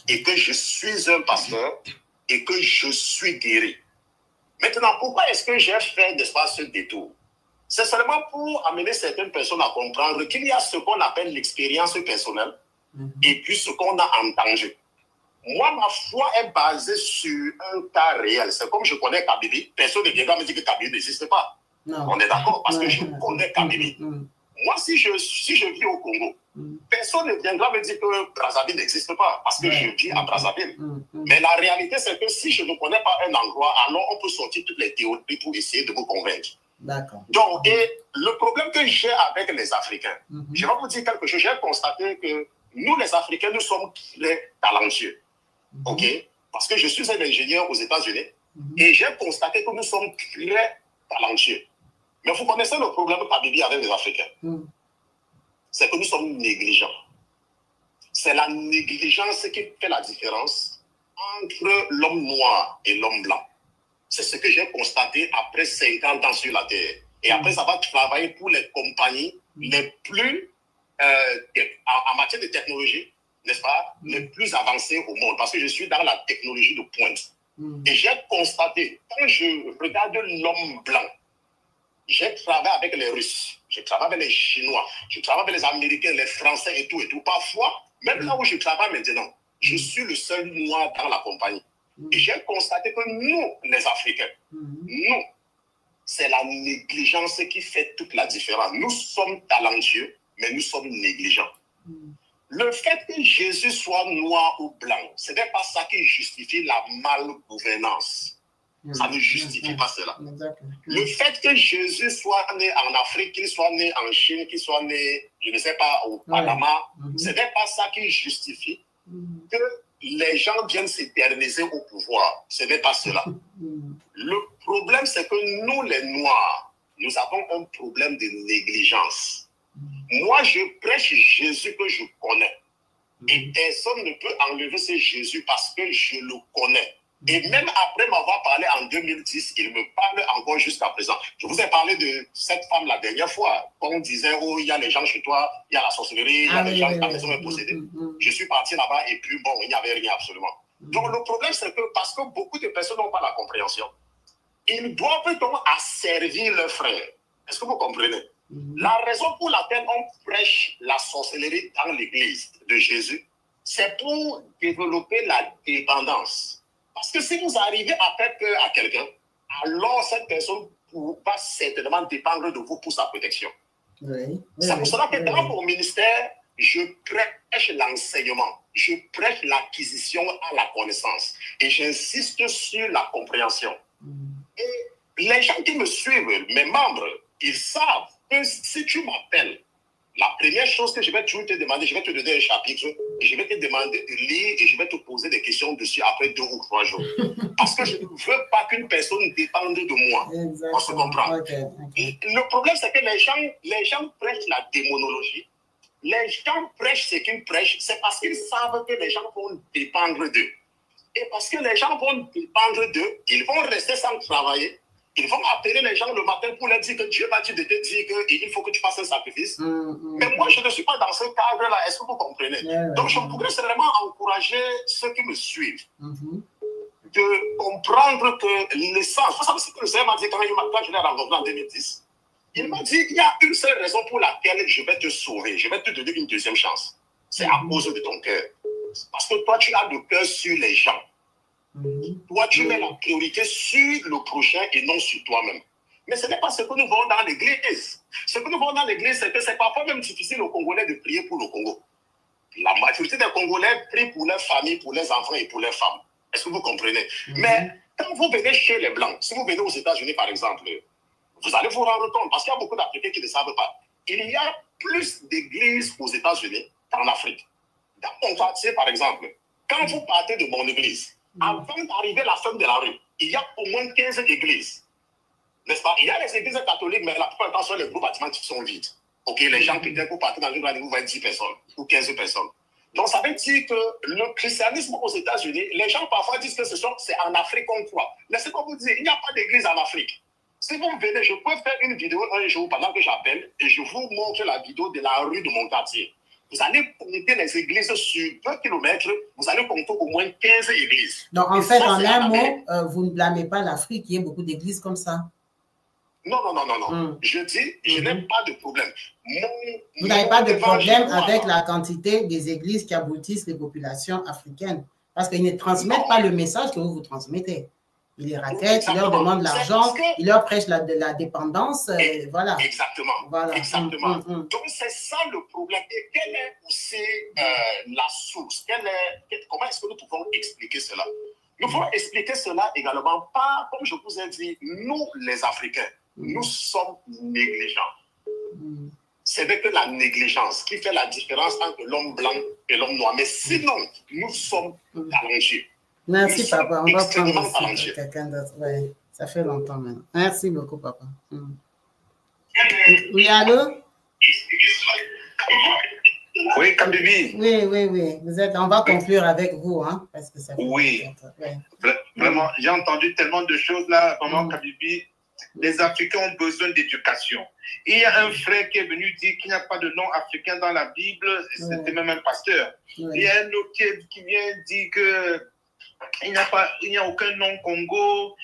et que je suis un pasteur et que je suis guéri. Maintenant, pourquoi est-ce que j'ai fait ce détour? C'est seulement pour amener certaines personnes à comprendre qu'il y a ce qu'on appelle l'expérience personnelle et puis ce qu'on a entendu. Moi, ma foi est basée sur un cas réel. C'est comme je connais Kabibi. Personne ne viendra me dire que Kabibi n'existe pas. On est d'accord parce que je connais Kabibi. Moi, si je vis au Congo, personne ne viendra me dire que Brazzaville n'existe pas parce que je vis à Brazzaville. Mais la réalité, c'est que si je ne connais pas un endroit, alors on peut sortir toutes les théories pour essayer de me convaincre. Donc, et le problème que j'ai avec les Africains, je vais vous dire quelque chose. J'ai constaté que nous, les Africains, nous sommes très talentueux. Parce que je suis un ingénieur aux États-Unis et j'ai constaté que nous sommes très talentueux. Mais vous connaissez le problème Kabibi avec les Africains. C'est que nous sommes négligents. C'est la négligence qui fait la différence entre l'homme noir et l'homme blanc. C'est ce que j'ai constaté après 50 ans sur la Terre. Et après, ça va travailler pour les compagnies les plus, en matière de technologie, n'est-ce pas, les plus avancées au monde. Parce que je suis dans la technologie de pointe. Et j'ai constaté, quand je regarde l'homme blanc, j'ai travaillé avec les Russes, je travaille avec les Chinois, je travaille avec les Américains, les Français et tout et tout. Parfois, même là où je travaille maintenant, je suis le seul noir dans la compagnie. Et j'ai constaté que nous, les Africains, nous, c'est la négligence qui fait toute la différence. Nous sommes talentueux, mais nous sommes négligents. Le fait que Jésus soit noir ou blanc, ce n'est pas ça qui justifie la malgouvernance. Ça ne justifie pas cela. Le fait que Jésus soit né en Afrique, qu'il soit né en Chine, qu'il soit né, je ne sais pas, au Panama, ce n'est pas ça qui justifie que les gens viennent s'éterniser au pouvoir. Ce n'est pas cela. Le problème, c'est que nous, les Noirs, nous avons un problème de négligence. Moi, je prêche Jésus que je connais. Et personne ne peut enlever ce Jésus parce que je le connais. Et même après m'avoir parlé en 2010, il me parle encore jusqu'à présent. Je vous ai parlé de cette femme la dernière fois, quand on disait, oh, il y a les gens chez toi, il y a la sorcellerie, il y a les gens qui la maison est possédée. Je suis parti là-bas et puis bon, il n'y avait rien absolument. Donc le problème, c'est que parce que beaucoup de personnes n'ont pas la compréhension, ils doivent donc asservir leurs frères. Est-ce que vous comprenez? La raison pour laquelle on prêche la sorcellerie dans l'église de Jésus, c'est pour développer la dépendance. Parce que si vous arrivez à faire peur à quelqu'un, alors cette personne va certainement dépendre de vous pour sa protection. C'est pour cela que dans mon ministère, je prêche l'enseignement, je prêche l'acquisition à la connaissance et j'insiste sur la compréhension. Et les gens qui me suivent, mes membres, ils savent que si tu m'appelles, la première chose que je vais toujours te demander, je vais te donner un chapitre et je vais te demander de lire et je vais te poser des questions dessus après 2 ou 3 jours. Parce que je ne veux pas qu'une personne dépende de moi. Exactement. On se comprend. Et le problème, c'est que les gens prêchent la démonologie. Les gens prêchent ce qu'ils prêchent, c'est parce qu'ils savent que les gens vont dépendre d'eux. Et parce que les gens vont dépendre d'eux, ils vont rester sans travailler. Ils vont appeler les gens le matin pour leur dire que Dieu m'a dit de te dire qu'il faut que tu fasses un sacrifice. Mais moi, je ne suis pas dans ce cadre-là. Est-ce que vous comprenez? Donc, je voudrais vraiment encourager ceux qui me suivent de comprendre que l'essence, vous savez ce que le Seigneur m'a dit quand je l'ai rencontré en 2010? Il m'a dit, il y a une seule raison pour laquelle je vais te sauver. Je vais te donner une deuxième chance. C'est à cause de ton cœur. Parce que toi, tu as le cœur sur les gens. Toi, tu mets la priorité sur le prochain et non sur toi-même. Mais ce n'est pas ce que nous voyons dans l'église. Ce que nous voyons dans l'église, c'est que c'est parfois même difficile aux Congolais de prier pour le Congo. La majorité des Congolais prient pour leurs familles, pour leurs enfants et pour leurs femmes. Est-ce que vous comprenez? Mais quand vous venez chez les Blancs, si vous venez aux États-Unis par exemple, vous allez vous rendre compte, parce qu'il y a beaucoup d'Africains qui ne savent pas, il y a plus d'églises aux États-Unis qu'en Afrique. Dans mon quartier, par exemple, quand vous partez de mon église, avant d'arriver à la fin de la rue, il y a au moins 15 églises. N'est-ce pas? Il y a les églises catholiques, mais la plupart du temps, ce sont les gros bâtiments qui sont vides. Ok, les gens qui viennent pour partir dans une grande église, vous voyez 10 personnes ou 15 personnes. Donc, ça veut dire que le christianisme aux États-Unis, les gens parfois disent que c'est en Afrique qu'on croit. Laissez moi vous dire, il n'y a pas d'église en Afrique. Si vous venez, je peux faire une vidéo un jour pendant que j'appelle et je vous montre la vidéo de la rue de mon quartier. Vous allez compter les églises sur 2 km, vous allez compter au moins 15 églises. Donc, en fait, en un mot, vous ne blâmez pas l'Afrique, il y a beaucoup d'églises comme ça. Non. Je dis, je n'ai pas de problème. Vous n'avez pas de problème avec la quantité des églises qui aboutissent les populations africaines. Parce qu'ils ne transmettent pas le message que vous transmettez. Ils les raquettent, ils leur demandent l'argent, ils leur prêchent de la dépendance, voilà. Exactement. Voilà. Exactement. Donc, c'est ça le problème. Et quelle est aussi la source? Comment est-ce que nous pouvons expliquer cela? Nous pouvons expliquer cela également par, comme je vous ai dit, nous, les Africains, nous sommes négligents. C'est que la négligence qui fait la différence entre l'homme blanc et l'homme noir. Mais sinon, nous sommes talentueux. Merci, papa. On va prendre aussi quelqu'un d'autre. Ouais, ça fait longtemps maintenant. Merci beaucoup, papa. Oui, allô? Oui, Kabibi. Oui. On va conclure avec vous, hein, parce que ça fait longtemps. Vraiment, j'ai entendu tellement de choses là, vraiment, Kabibi. Les Africains ont besoin d'éducation. Il y a un frère qui est venu dire qu'il n'y a pas de nom africain dans la Bible. C'était même un pasteur. Il y a un autre qui vient dire que il n'y a aucun nom Congo.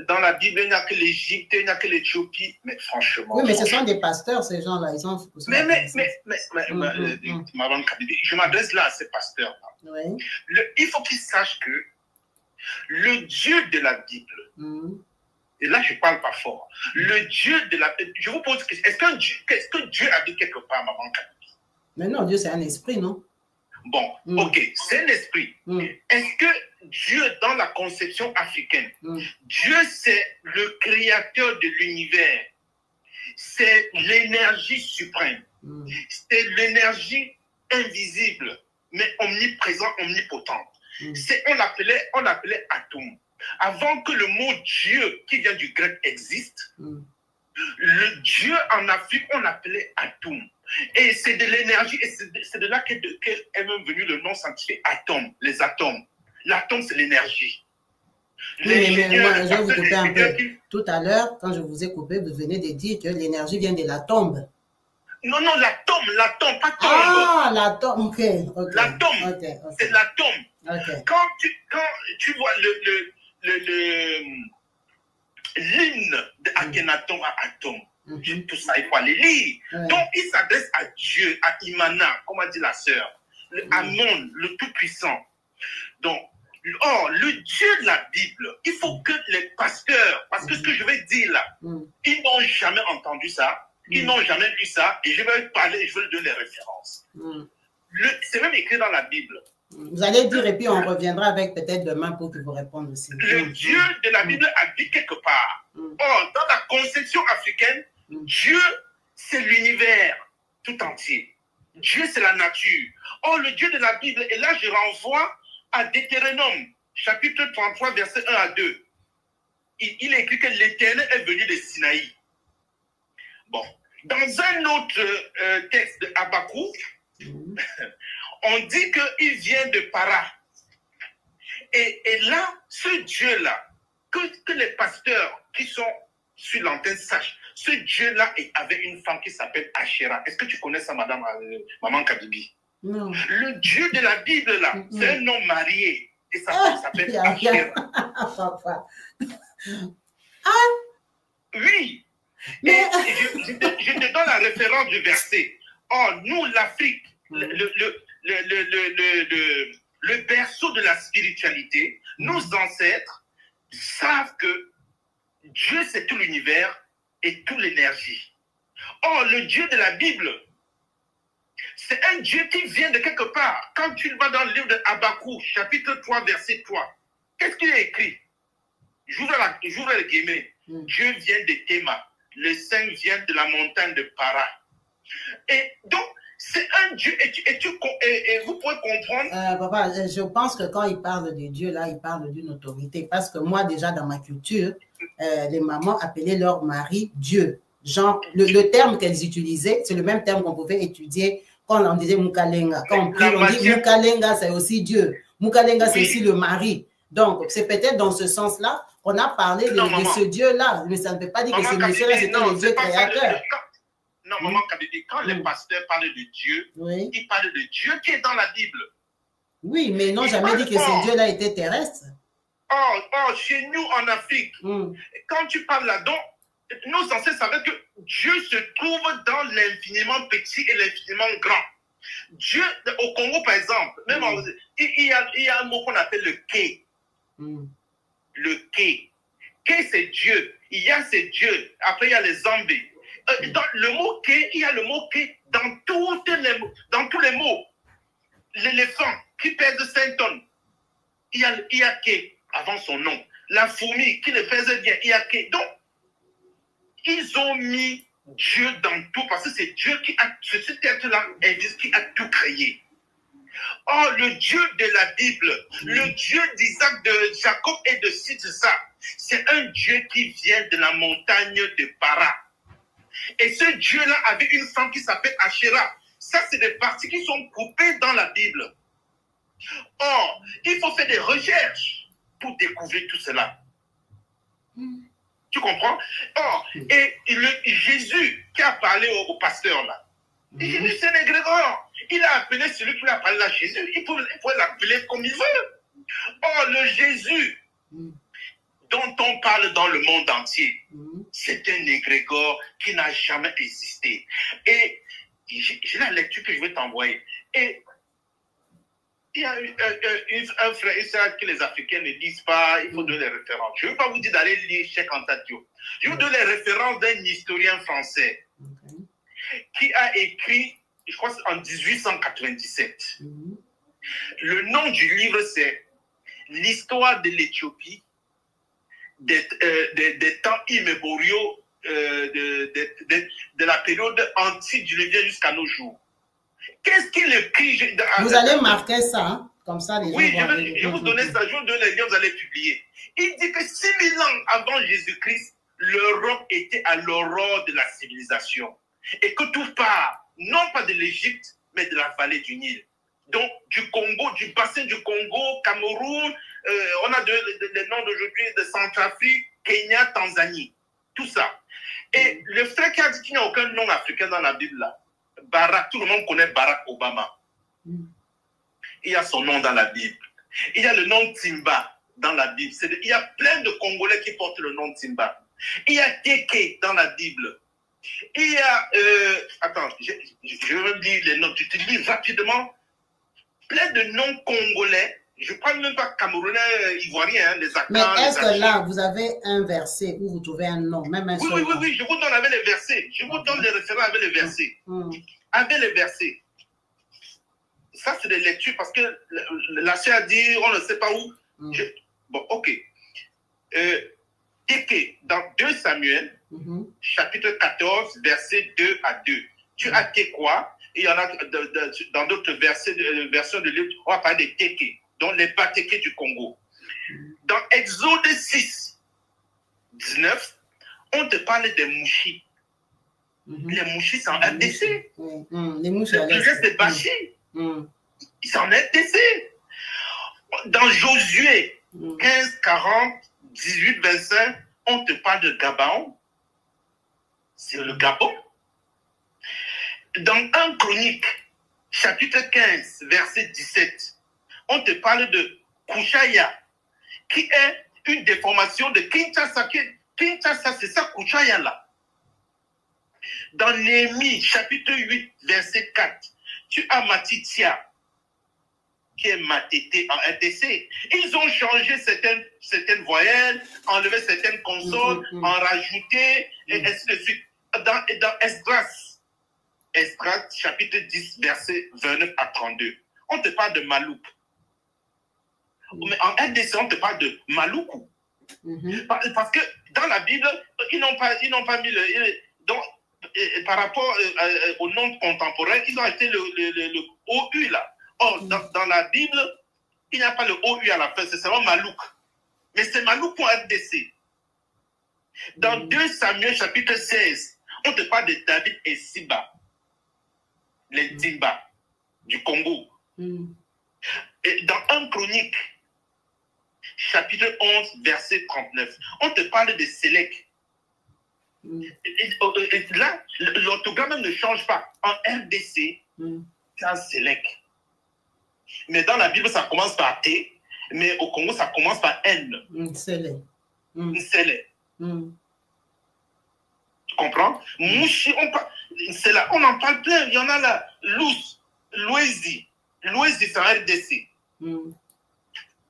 Dans la Bible, il n'y a que l'Égypte, il n'y a que l'Éthiopie. Mais franchement. Oui, mais ce sont des pasteurs, ces gens-là. Ils ont. Madame Kabibi, je m'adresse là à ces pasteurs-là. Il faut qu'ils sachent que le Dieu de la Bible, et là je ne parle pas fort, le Dieu de la Bible, je vous pose une question, est-ce que Dieu habite quelque part, Maman Kabibi? Mais non, Dieu c'est un esprit, non? Bon, ok, c'est un esprit. Est-ce que Dieu, dans la conception africaine, Dieu c'est le créateur de l'univers, c'est l'énergie suprême, c'est l'énergie invisible, mais omniprésent, omnipotente. On l'appelait atome. Avant que le mot Dieu, qui vient du grec, existe, le Dieu en Afrique, on l'appelait atome. Et c'est de l'énergie, et c'est de là qu'est même venu le nom scientifique atome, les atomes. L'atome, c'est l'énergie. Oui, mais moi, je vais vous couper un peu. Tout à l'heure, quand je vous ai coupé, vous venez de dire que l'énergie vient de l'atome. Non, non, l'atome, pas tombe. Ah, l'atome, ok. L'atome, c'est l'atome. Quand tu vois l'hymne d'Akhenaton à Atome, tout ça, il faut aller lire. Donc, il s'adresse à Dieu, à Imana, comme a dit la sœur, Amon, le Tout-Puissant. Donc, or, le Dieu de la Bible, il faut que les pasteurs, parce que ce que je vais dire là, ils n'ont jamais entendu ça, ils n'ont jamais lu ça, et je vais parler, je vais donner les références. C'est même écrit dans la Bible. Vous allez dire, et puis on reviendra avec peut-être demain pour que vous répondiez aussi. Le Dieu de la Bible habite quelque part. Or, dans la conception africaine, Dieu, c'est l'univers tout entier. Dieu, c'est la nature. Or, le Dieu de la Bible, et là, je renvoie à Deutéronome, chapitre 33, versets 1 à 2. Il est écrit que l'Éternel est venu de Sinaï. Bon. Dans un autre texte de Habakkuk, on dit qu'il vient de Para. Et là, ce Dieu-là, que les pasteurs qui sont sur l'antenne sachent, ce Dieu-là avait une femme qui s'appelle Asherah. Est-ce que tu connais ça, madame, maman Kabibi? Non. Le Dieu de la Bible, là, c'est un homme marié. Et sa femme s'appelle Asherah. Oui. Mais... je te donne la référence du verset. Oh, nous, l'Afrique, le berceau de la spiritualité, nos ancêtres savent que Dieu, c'est tout l'univers et toute l'énergie. Or, le Dieu de la Bible, c'est un Dieu qui vient de quelque part. Quand tu vas dans le livre de Habakkuk, chapitre 3, verset 3, qu'est-ce qu'il a écrit? J'ouvre le guillemets. Dieu vient de Théma. Le Saint vient de la montagne de Para. Et donc, c'est un Dieu, et vous pouvez comprendre. Papa, je pense que quand il parle de Dieu, là, il parle d'une autorité. Parce que moi, déjà, dans ma culture, les mamans appelaient leur mari Dieu. Genre, le terme qu'elles utilisaient, c'est le même terme qu'on pouvait étudier quand on disait Mukalenga. Quand on prie, on dit Mukalenga, c'est aussi Dieu. Mukalenga, c'est aussi le mari. Donc, c'est peut-être dans ce sens-là qu'on a parlé de ce Dieu-là. Mais ça ne veut pas dire que ce monsieur-là, c'était le Dieu créateur. Non, maman Kabibi, quand les pasteurs parlent de Dieu, ils parlent de Dieu qui est dans la Bible. Oui, mais ils n'ont jamais dit que ce Dieu-là était terrestre. Chez nous en Afrique, quand tu parles là-dedans, nos ancêtres savaient que Dieu se trouve dans l'infiniment petit et l'infiniment grand. Dieu, au Congo par exemple, même il y a un mot qu'on appelle le Ké. Le Ké. Ké, c'est Dieu. Il y a c'est Dieu. Après, il y a les Zambés. Dans le mot Ké, il y a le mot Ké dans tous les mots. L'éléphant qui pèse 5 tonnes, il y a Ké avant son nom. La fourmi qui le pèse bien, il y a Ké. Donc, ils ont mis Dieu dans tout parce que c'est Dieu qui a, cet être-là, qui a tout créé. Oh, le Dieu de la Bible, le Dieu d'Isaac, de Jacob et de Sisera, c'est un Dieu qui vient de la montagne de Para. Et ce Dieu-là avait une femme qui s'appelle Asherah. Ça, c'est des parties qui sont coupées dans la Bible. Or, il faut faire des recherches pour découvrir tout cela. Tu comprends? Or, et Jésus qui a parlé au pasteur là, Jésus c'est un égrégore. Il a appelé celui qui lui a parlé à Jésus. Il pouvait l'appeler comme il veut. Or, le Jésus dont on parle dans le monde entier, c'est un égrégore qui n'a jamais existé. Et j'ai la lecture que je vais t'envoyer. Et il y a un frère Israël que les Africains ne disent pas, il faut donner les références. Je ne veux pas vous dire d'aller lire Cheikh Anta Diop. Je vous donne les références d'un historien français qui a écrit, je crois, en 1897. Le nom du livre, c'est L'histoire de l'Éthiopie des temps immémoriaux de la période anti-diluvien jusqu'à nos jours. Qu'est-ce qu'il écrit? Vous allez marquer ça, hein? Comme ça, les gens oui, je vais vous donner ça, je vais vous donner les liens, vous allez publier. Il dit que 6000 ans avant Jésus-Christ, l'Europe était à l'aurore de la civilisation. Et que tout part, non pas de l'Égypte, mais de la vallée du Nil. Donc, du Congo, du bassin du Congo, Cameroun, on a les noms d'aujourd'hui de Centrafrique, Kenya, Tanzanie, tout ça. Et le frère qui a dit qu'il n'y a aucun nom africain dans la Bible, là, Barack, tout le monde connaît Barack Obama. Il y a son nom dans la Bible. Il y a le nom Timba dans la Bible. Il y a plein de Congolais qui portent le nom Timba. Il y a Teke dans la Bible. Il y a... attends, je vais dire les noms. Tu te dis rapidement. Plein de noms congolais. Je ne parle même pas camerounais, ivoiriens, hein, les Akans. Mais est-ce que là, vous avez un verset où vous trouvez un nom, même un seul nom? Oui, je vous donne avec les versets. Je vous donne les références avec les versets. Avec les versets. Ça, c'est des lectures parce que la sœur a dit, on ne sait pas où. Bon, ok. Teke, dans 2 Samuel, chapitre 14, verset 2 à 2. Tu as Tekwa. Il y en a dans d'autres versions de livre, on va parler des Teke, donc les Bateke du Congo. Dans Exode 6, 19, on te parle des mouchis. Les mouchis sont RDC. Les mouchis, le reste des bachis. Ils sont RDC. Dans Josué 15, 40, 18, 25, on te parle de Gabaon. C'est le Gabon. Dans 1 Chronique, chapitre 15, verset 17, on te parle de Kushaya, qui est une déformation de Kinshasa. Kinshasa, c'est ça, Kushaya-là. Dans Néhémie, chapitre 8, verset 4, tu as Matitia, qui est Matete en RDC. Ils ont changé certaines voyelles, enlevé certaines consonnes, en rajouté, et ainsi de suite. Dans Esdras, chapitre 10, verset 29 à 32. On te parle de Malouk. Mais en RDC, on te parle de Maloukou. Parce que dans la Bible, ils n'ont pas mis le... Donc, par rapport au nom contemporain, ils ont acheté le OU là. Or, dans la Bible, il n'y a pas le OU à la fin, c'est seulement Malouk. Mais c'est Malouk pour RDC. Dans 2 Samuel, chapitre 16, on te parle de David et Siba. Les Timba du Congo. Et dans 1 Chronique, chapitre 11, verset 39, on te parle de Sélec. Et là, l'orthographe même ne change pas. En RDC, c'est un Sélec. Mais dans la Bible, ça commence par T, mais au Congo, ça commence par N. Sélec. Sélec. Tu comprends? Mouchi, c'est là, on en parle plein. Il y en a là. Louésie. Louésie, c'est un RDC.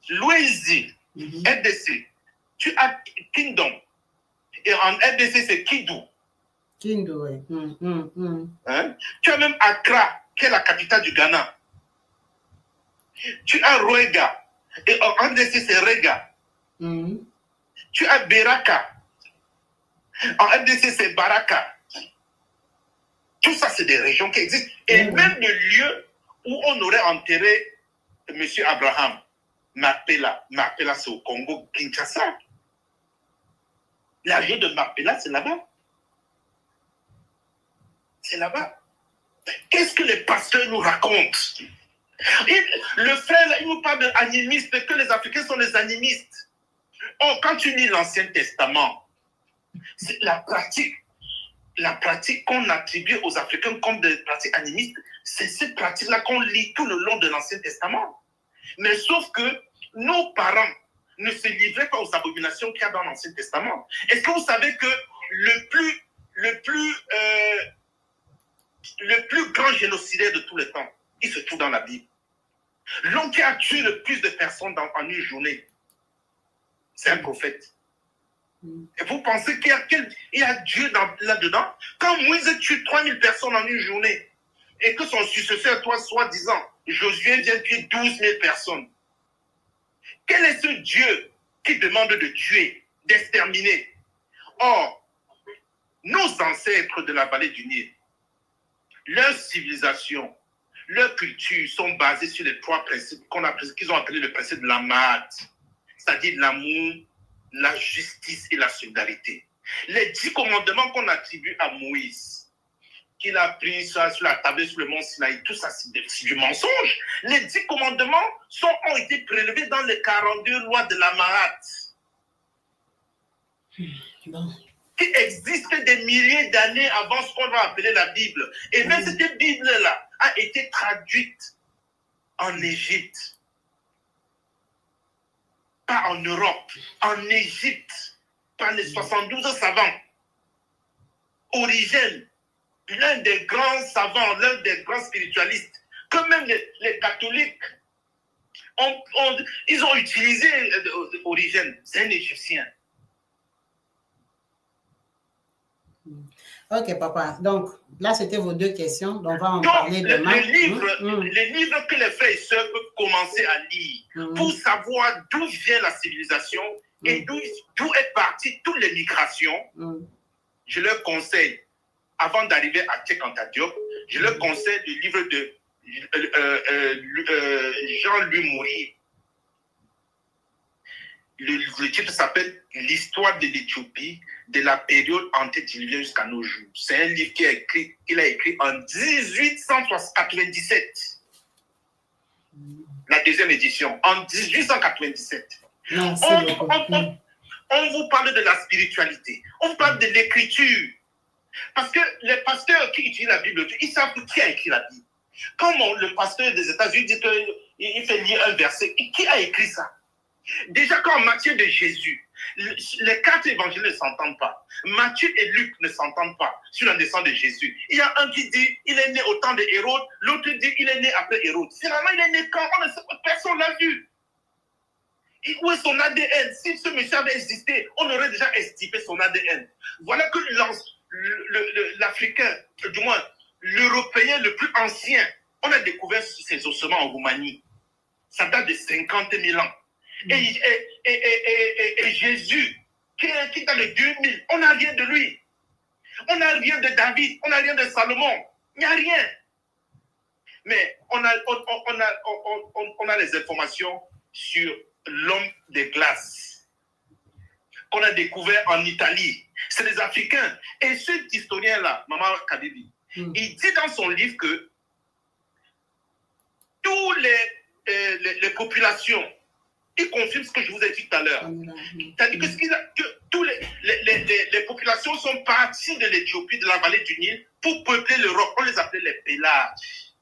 Louésie, RDC. Tu as Kingdom. Et en RDC, c'est Kidou. Kidou, oui. Hein? Tu as même Accra, qui est la capitale du Ghana. Tu as Roega. Et en RDC, c'est Rega. Tu as Beraka. En RDC, c'est Baraka. Tout ça, c'est des régions qui existent. Et même le lieu où on aurait enterré M. Abraham, Mapela. Mapela, c'est au Congo, Kinshasa. La région de Mapela, c'est là-bas. C'est là-bas. Qu'est-ce que les pasteurs nous racontent? Le frère, là, il nous parle d'animistes, que les Africains sont des animistes. Oh, quand tu lis l'Ancien Testament, c'est la pratique qu'on attribue aux Africains comme des pratiques animistes, c'est cette pratique-là qu'on lit tout le long de l'Ancien Testament. Mais sauf que nos parents ne se livraient pas aux abominations qu'il y a dans l'Ancien Testament. Est-ce que vous savez que le plus grand génocidaire de tous les temps, il se trouve dans la Bible? L'homme qui a tué le plus de personnes en une journée, c'est un prophète. Et vous pensez qu'il y a Dieu là-dedans? Quand Moïse tue 3000 personnes en une journée, et que son successeur, toi, soi-disant, Josué vient tuer 12 000 personnes, quel est ce Dieu qui demande de tuer, d'exterminer? Or, nos ancêtres de la vallée du Nil, leur civilisation, leur culture sont basées sur les 3 principes qu'ils ont appelés le principe de la Maat, c'est-à-dire l'amour, la justice et la solidarité. Les 10 commandements qu'on attribue à Moïse, qu'il a pris ça sur la table sur le mont Sinaï, tout ça, c'est du mensonge. Les 10 commandements ont été prélevés dans les 42 lois de la Mahat. Bon. Qui existent des milliers d'années avant ce qu'on va appeler la Bible. Et même cette Bible-là a été traduite en Égypte. Pas en Europe, en Égypte, par les 72 savants. Origène, l'un des grands savants, l'un des grands spiritualistes, que même les catholiques, ils ont utilisé Origène. C'est un Égyptien. Ok, papa. Donc, là, c'était vos 2 questions. Donc, on va en parler demain. Les livres que les frères et sœurs peuvent commencer à lire pour savoir d'où vient la civilisation et d'où est partie toutes les migrations, je leur conseille, avant d'arriver à Tchèque-Anta Diop, je leur conseille le livre de Jean-Louis Mourier. Le titre s'appelle « L'histoire de l'Éthiopie de la période antédiluvienne jusqu'à nos jours ». C'est un livre qu'il a écrit en 1897. La 2e édition, en 1897. On vous parle de la spiritualité, on vous parle de l'écriture. Parce que les pasteurs qui utilisent la Bible, ils savent qui a écrit la Bible. Quand le pasteur des États-Unis dit qu'il fait lire un verset, qui a écrit ça? Déjà, quand Matthieu de Jésus, les 4 évangiles ne s'entendent pas. Matthieu et Luc ne s'entendent pas sur la naissance de Jésus. Il y a un qui dit il est né au temps de Hérode, l'autre dit il est né après Hérode. Finalement, il est né quand? On ne sait pas, personne ne l'a vu. Et où est son ADN? Si ce monsieur avait existé, on aurait déjà estimé son ADN. Voilà que l'Africain, du moins l'Européen le plus ancien, on a découvert ses ossements en Roumanie. Ça date de 50 000 ans. Et Jésus, qui est dans le 2000, on n'a rien de lui. On n'a rien de David, on n'a rien de Salomon. Il n'y a rien. Mais on a les informations sur l'homme des glaces qu'on a découvert en Italie. C'est les Africains. Et cet historien-là, Maman Kadibi, il dit dans son livre que toutes les populations, il confirme ce que je vous ai dit tout à l'heure. C'est-à-dire que toutes les populations sont parties de l'Éthiopie, de la vallée du Nil, pour peupler l'Europe. On les appelait les Pélages.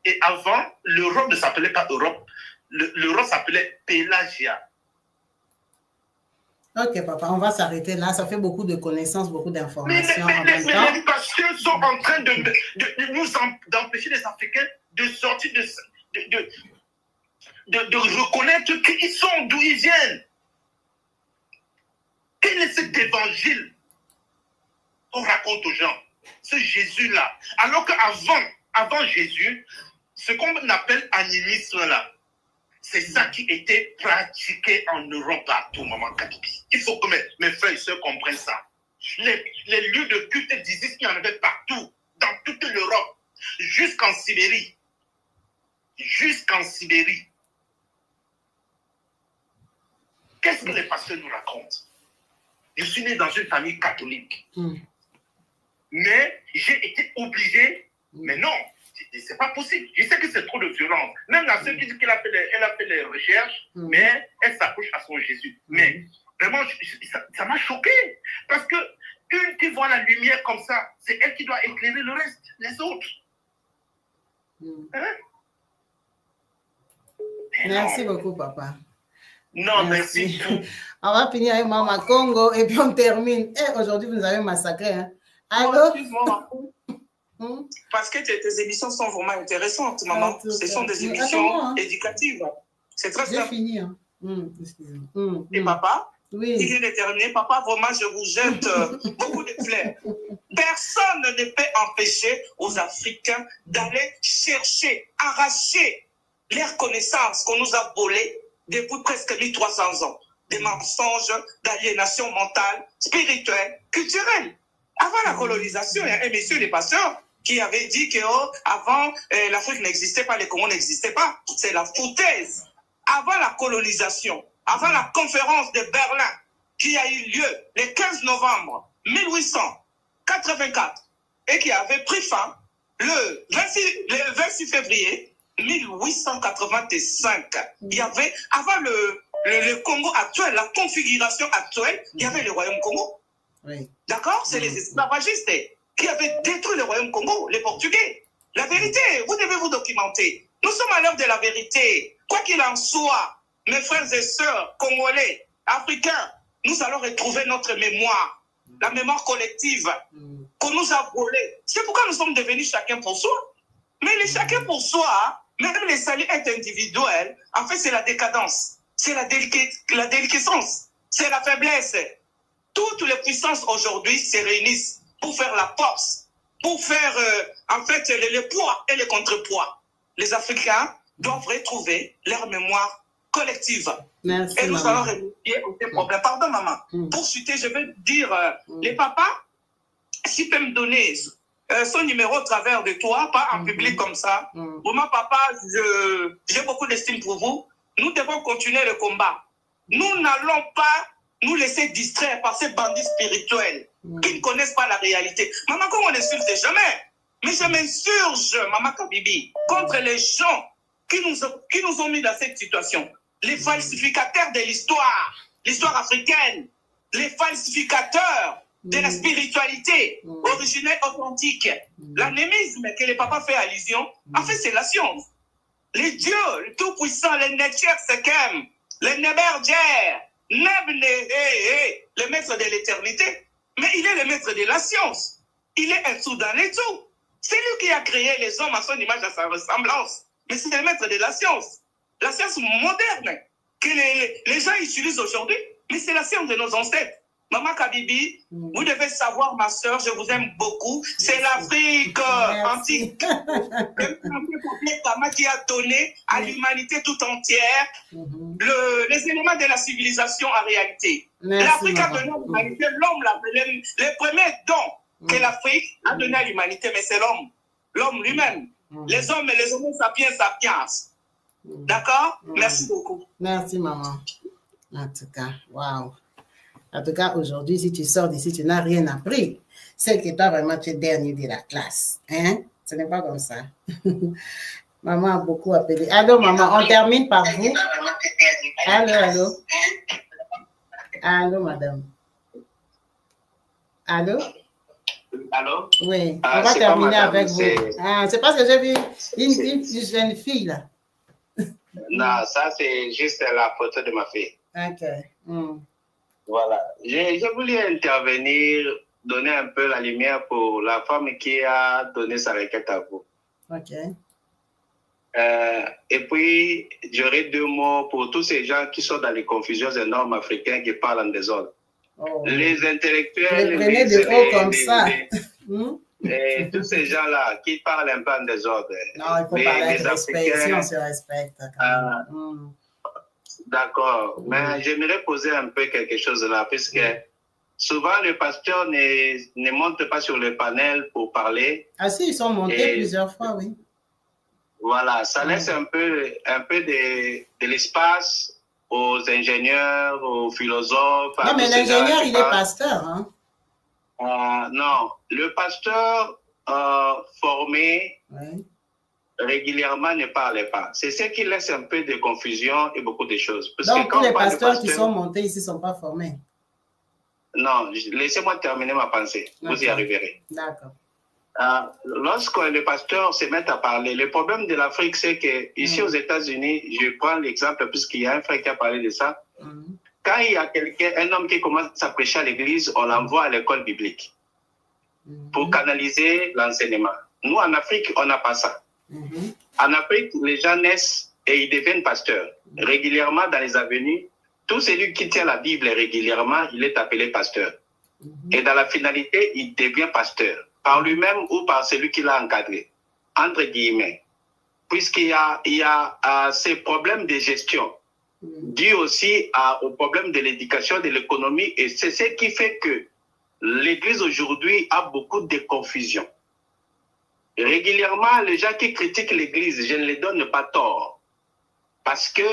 Et avant, l'Europe ne s'appelait pas Europe. L'Europe s'appelait Pélagia. Ok, papa, on va s'arrêter là. Ça fait beaucoup de connaissances, beaucoup d'informations. Mais les pasteurs sont en train d'empêcher les Africains de sortir de reconnaître qui ils sont, d'où ils viennent. Quel est cet évangile qu'on raconte aux gens? Ce Jésus-là. Alors qu'avant Jésus, ce qu'on appelle animisme là, c'est ça qui était pratiqué en Europe partout, Maman Kadibi. Il faut que mes frères et sœurs comprennent ça. Les lieux de culte disaient qu'il y en avait partout, dans toute l'Europe, jusqu'en Sibérie. Jusqu'en Sibérie. Qu'est-ce que les pasteurs nous racontent? Je suis né dans une famille catholique. Mais j'ai été obligé, mais non, c'est pas possible. Je sais que c'est trop de violence. Même la sœur qui dit qu'elle a fait les recherches, mais elle s'accroche à son Jésus. Mais vraiment, ça m'a choqué. Parce que une qui voit la lumière comme ça, c'est elle qui doit éclairer le reste, les autres. Hein? Merci beaucoup, papa. Non, merci. On va finir avec Maman Congo et puis on termine. Aujourd'hui, vous nous avez massacré. Hein? Allô? Excuse-moi, parce que tes émissions sont vraiment intéressantes, maman. Ce sont des émissions éducatives. C'est très simple. J'ai fini. Et papa, oui. il vient de terminer. Papa, vraiment, je vous jette beaucoup de fleurs. Personne ne peut empêcher aux Africains d'aller chercher, arracher leurs connaissances qu'on nous a volées depuis presque 1300 ans. Des mensonges d'aliénation mentale, spirituelle, culturelle. Avant la colonisation, il y a un monsieur des pasteurs qui avait dit qu'avant l'Afrique n'existait pas, les Congo n'existaient pas. C'est la foutaise. Avant la colonisation, avant la conférence de Berlin qui a eu lieu le 15 novembre 1884, et qui avait pris fin le 26 février 1885. Il y avait, avant le Congo actuel, la configuration actuelle, il y avait le Royaume Congo. Oui. D'accord? C'est les esclavagistes qui avaient détruit le Royaume Congo, les Portugais. La vérité, vous devez vous documenter. Nous sommes à l'heure de la vérité. Quoi qu'il en soit, mes frères et sœurs congolais, africains, nous allons retrouver notre mémoire, la mémoire collective qu'on nous a volée. C'est pourquoi nous sommes devenus chacun pour soi. Mais les chacun pour soi, même les saluts individuels, en fait, c'est la décadence, c'est la déliquescence, c'est la faiblesse. Toutes les puissances aujourd'hui se réunissent pour faire la force, pour faire en fait le poids et le contrepoids. Les Africains doivent retrouver leur mémoire collective. Merci, et nous allons remédier aux problèmes. Pardon, maman. Pour chuter, je vais dire, les papas, si tu peux me donner son numéro au travers de toi, pas en public comme ça. Vraiment, papa, j'ai beaucoup d'estime pour vous. Nous devons continuer le combat. Nous n'allons pas nous laisser distraire par ces bandits spirituels qui ne connaissent pas la réalité. Maman, comment on n'insulte jamais? Mais je m'insurge, Maman Kabibi, contre les gens qui nous ont mis dans cette situation. Les falsificateurs de l'histoire africaine, les falsificateurs de la spiritualité originelle, authentique. L'anémisme que le papa fait allusion, en fait, c'est la science. Les dieux, le tout-puissant, les Netcher Sekem, les Neberger, le maître de l'éternité, mais il est le maître de la science. Il est un tout dans les tout. C'est lui qui a créé les hommes à son image, à sa ressemblance. Mais c'est le maître de la science moderne que les gens utilisent aujourd'hui, mais c'est la science de nos ancêtres. Maman Kabibi, vous devez savoir, ma soeur, je vous aime beaucoup. C'est l'Afrique antique qui a donné à l'humanité tout entière les éléments de la civilisation en réalité. L'Afrique a donné à l'humanité l'homme, les premiers dons que l'Afrique a donné à l'humanité, mais c'est l'homme lui-même. Les hommes et les hommes sapiens. D'accord? Merci beaucoup. Merci, maman. En tout cas, waouh. En tout cas, aujourd'hui, si tu sors d'ici, tu n'as rien appris. C'est que toi, vraiment, tu es dernier de la classe. Hein? Ce n'est pas comme ça. Maman a beaucoup appelé. Allô, maman, on termine par vous. Allô. Allô, madame. Allô? Allô? Oui, on va terminer avec vous. C'est parce que j'ai vu une jeune fille, là. Non, ça, c'est juste la photo de ma fille. OK. Voilà. J'ai voulu intervenir, donner un peu la lumière pour la femme qui a donné sa requête à vous. OK. Et puis, j'aurai 2 mots pour tous ces gens qui sont dans les confusions énormes africaines qui parlent en désordre. Oh. Les intellectuels... Vous prenez de haut comme ça. Et tous ces gens-là qui parlent un peu en désordre. Non, il faut parler avec respect, si on se respecte. D'accord, mais j'aimerais poser un peu quelque chose là, puisque souvent le pasteur ne monte pas sur le panel pour parler. Ah si, ils sont montés plusieurs fois, oui. Voilà, ça laisse un peu de l'espace aux ingénieurs, aux philosophes. Non, mais l'ingénieur, il est pasteur, hein? Non, le pasteur formé régulièrement ne parle pas. C'est ce qui laisse un peu de confusion et beaucoup de choses. Parce donc, que quand tous les pasteurs qui sont montés ici ne sont pas formés? Non, laissez-moi terminer ma pensée. Vous y arriverez. D'accord. Lorsque les pasteurs se mettent à parler, le problème de l'Afrique, c'est que ici aux États-Unis, je prends l'exemple puisqu'il y a un frère qui a parlé de ça. Quand il y a un homme qui commence à prêcher à l'église, on l'envoie à l'école biblique pour canaliser l'enseignement. Nous, en Afrique, on n'a pas ça. En Afrique, les gens naissent et ils deviennent pasteurs. Régulièrement, dans les avenues, tout celui qui tient la Bible régulièrement, il est appelé pasteur. Et dans la finalité, il devient pasteur, par lui-même ou par celui qui l'a encadré, entre guillemets. Puisqu'il y a ces problèmes de gestion, dû aussi au problème de l'éducation, de l'économie, et c'est ce qui fait que l'Église aujourd'hui a beaucoup de confusion. Régulièrement, les gens qui critiquent l'Église, je ne les donne pas tort. Parce que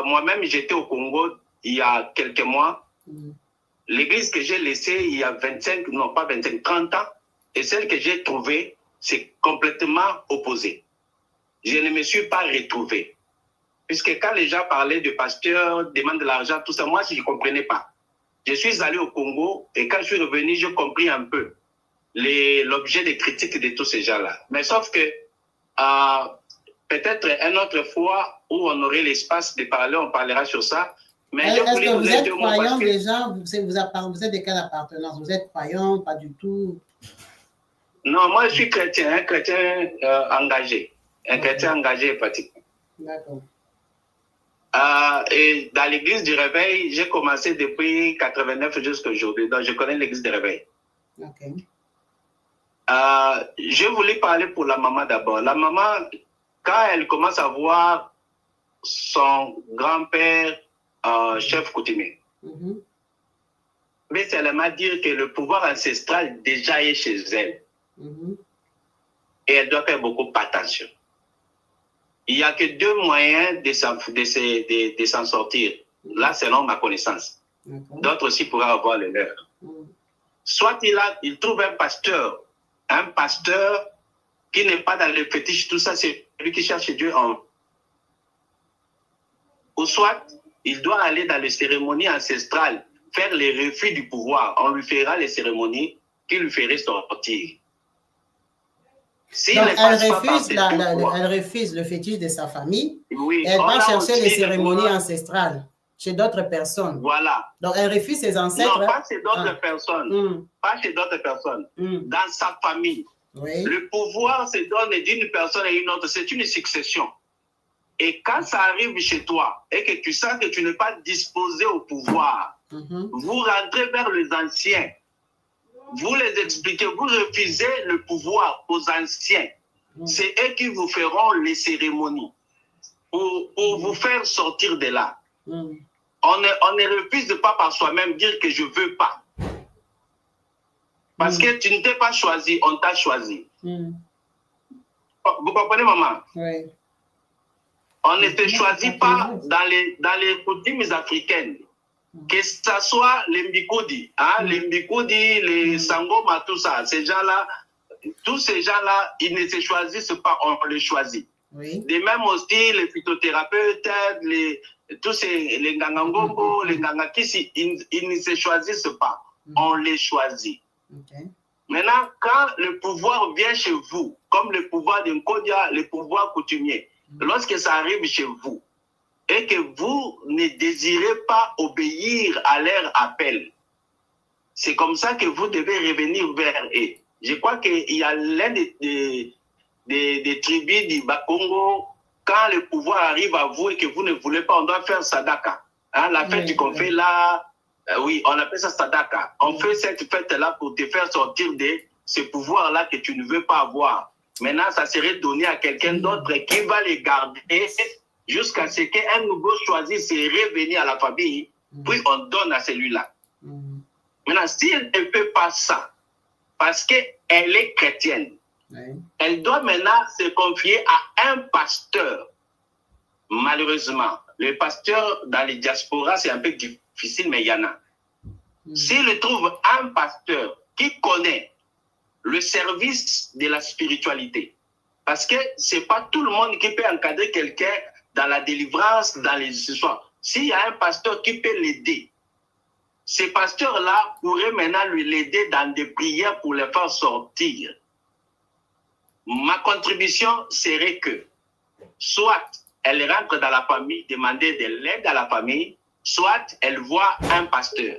moi-même, j'étais au Congo il y a quelques mois. L'Église que j'ai laissée il y a 30 ans, et celle que j'ai trouvée, c'est complètement opposé. Je ne me suis pas retrouvé. Puisque quand les gens parlaient de pasteur, demandent de l'argent, tout ça, moi, je ne comprenais pas. Je suis allé au Congo et quand je suis revenu, j'ai compris un peu l'objet des critiques de tous ces gens-là. Mais sauf que peut-être une autre fois où on aurait l'espace de parler, on parlera sur ça. Est-ce que vous êtes croyant déjà? Vous êtes de quelle appartenance? Vous êtes croyant? Pas du tout? Non, moi je suis chrétien, un chrétien engagé. Un chrétien engagé et pratiquant. D'accord. Et dans l'église du Réveil, j'ai commencé depuis 89 jusqu'à aujourd'hui. Donc je connais l'église du Réveil. Ok. Je voulais parler pour la maman d'abord. La maman, quand elle commence à voir son grand-père chef coutumier, mais elle m'a dit que le pouvoir ancestral déjà est chez elle. Et elle doit faire beaucoup attention. Il n'y a que deux moyens de s'en sortir. Là, selon ma connaissance. D'autres aussi pourraient avoir le leur. Soit il trouve un pasteur qui n'est pas dans le fétiche, tout ça, c'est lui qui cherche Dieu en. Ou soit, il doit aller dans les cérémonies ancestrales, faire les refus du pouvoir. On lui fera les cérémonies qui lui feraient sortir. Donc, elle refuse le fétiche de sa famille. Oui, et elle va chercher les cérémonies ancestrales chez d'autres personnes. Voilà. Donc, elle refuse ses ancêtres. Non, pas chez d'autres personnes. Pas chez d'autres personnes. Dans sa famille. Oui. Le pouvoir se donne d'une personne à une autre. C'est une succession. Et quand ça arrive chez toi et que tu sens que tu n'es pas disposé au pouvoir, vous rentrez vers les anciens. Vous les expliquez, vous refusez le pouvoir aux anciens. C'est eux qui vous feront les cérémonies pour vous faire sortir de là. On ne refuse pas par soi-même dire que je ne veux pas. Parce que tu ne t'es pas choisi, on t'a choisi. Vous comprenez, maman? Oui. On ne te choisit pas dans les coutumes africaines. Que ce soit les Mbikodi, les Mbikodi, les Sangoma, tout ça, ces gens-là, tous ces gens-là, ils ne se choisissent pas, on les choisit. Oui. De même aussi, les phytothérapeutes, les Ngangangombo, les Ngangakisi, ils ne se choisissent pas, on les choisit. Okay. Maintenant, quand le pouvoir vient chez vous, comme le pouvoir d'Nkodia, le pouvoir coutumier, lorsque ça arrive chez vous, et que vous ne désirez pas obéir à leur appel, c'est comme ça que vous devez revenir vers eux. Je crois qu'il y a l'un des tribus du Bakongo, quand le pouvoir arrive à vous et que vous ne voulez pas, on doit faire sadaka. La fête qu'on fait là, oui, on appelle ça sadaka. On fait cette fête-là pour te faire sortir de ce pouvoir-là que tu ne veux pas avoir. Maintenant, ça serait donné à quelqu'un d'autre qui va les garder jusqu'à ce qu'un nouveau choisi se revenir à la famille, puis on donne à celui-là. Maintenant, si elle ne fait pas ça, parce qu'elle est chrétienne, elle doit maintenant se confier à un pasteur. Malheureusement, le pasteur dans les diasporas, c'est un peu difficile, mais il y en a. S'il trouve un pasteur qui connaît le service de la spiritualité, parce que ce n'est pas tout le monde qui peut encadrer quelqu'un dans la délivrance, dans les histoires. S'il y a un pasteur qui peut l'aider, ce pasteur-là pourrait maintenant l'aider dans des prières pour le faire sortir. Ma contribution serait que, soit elle rentre dans la famille, demander de l'aide à la famille, soit elle voit un pasteur.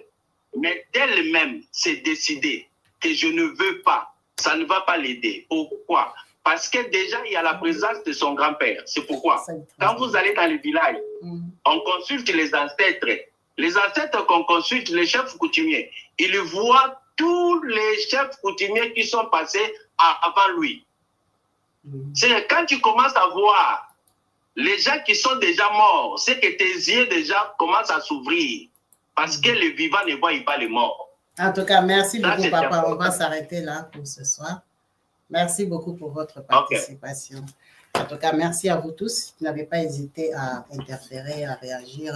Mais d'elle-même s'est décidée que je ne veux pas, ça ne va pas l'aider. Pourquoi? Parce que déjà, il y a la présence de son grand-père. C'est pourquoi, quand vous allez dans le village, on consulte les ancêtres. Les ancêtres qu'on consulte, les chefs coutumiers, ils voient tous les chefs coutumiers qui sont passés avant lui. C'est quand tu commences à voir les gens qui sont déjà morts, c'est que tes yeux déjà commencent à s'ouvrir. Parce que les vivants ne voient pas les morts. En tout cas, merci beaucoup, papa. On va s'arrêter là pour ce soir. Merci beaucoup pour votre participation. Okay. En tout cas, merci à vous tous qui n'avez pas hésité à interférer, à réagir.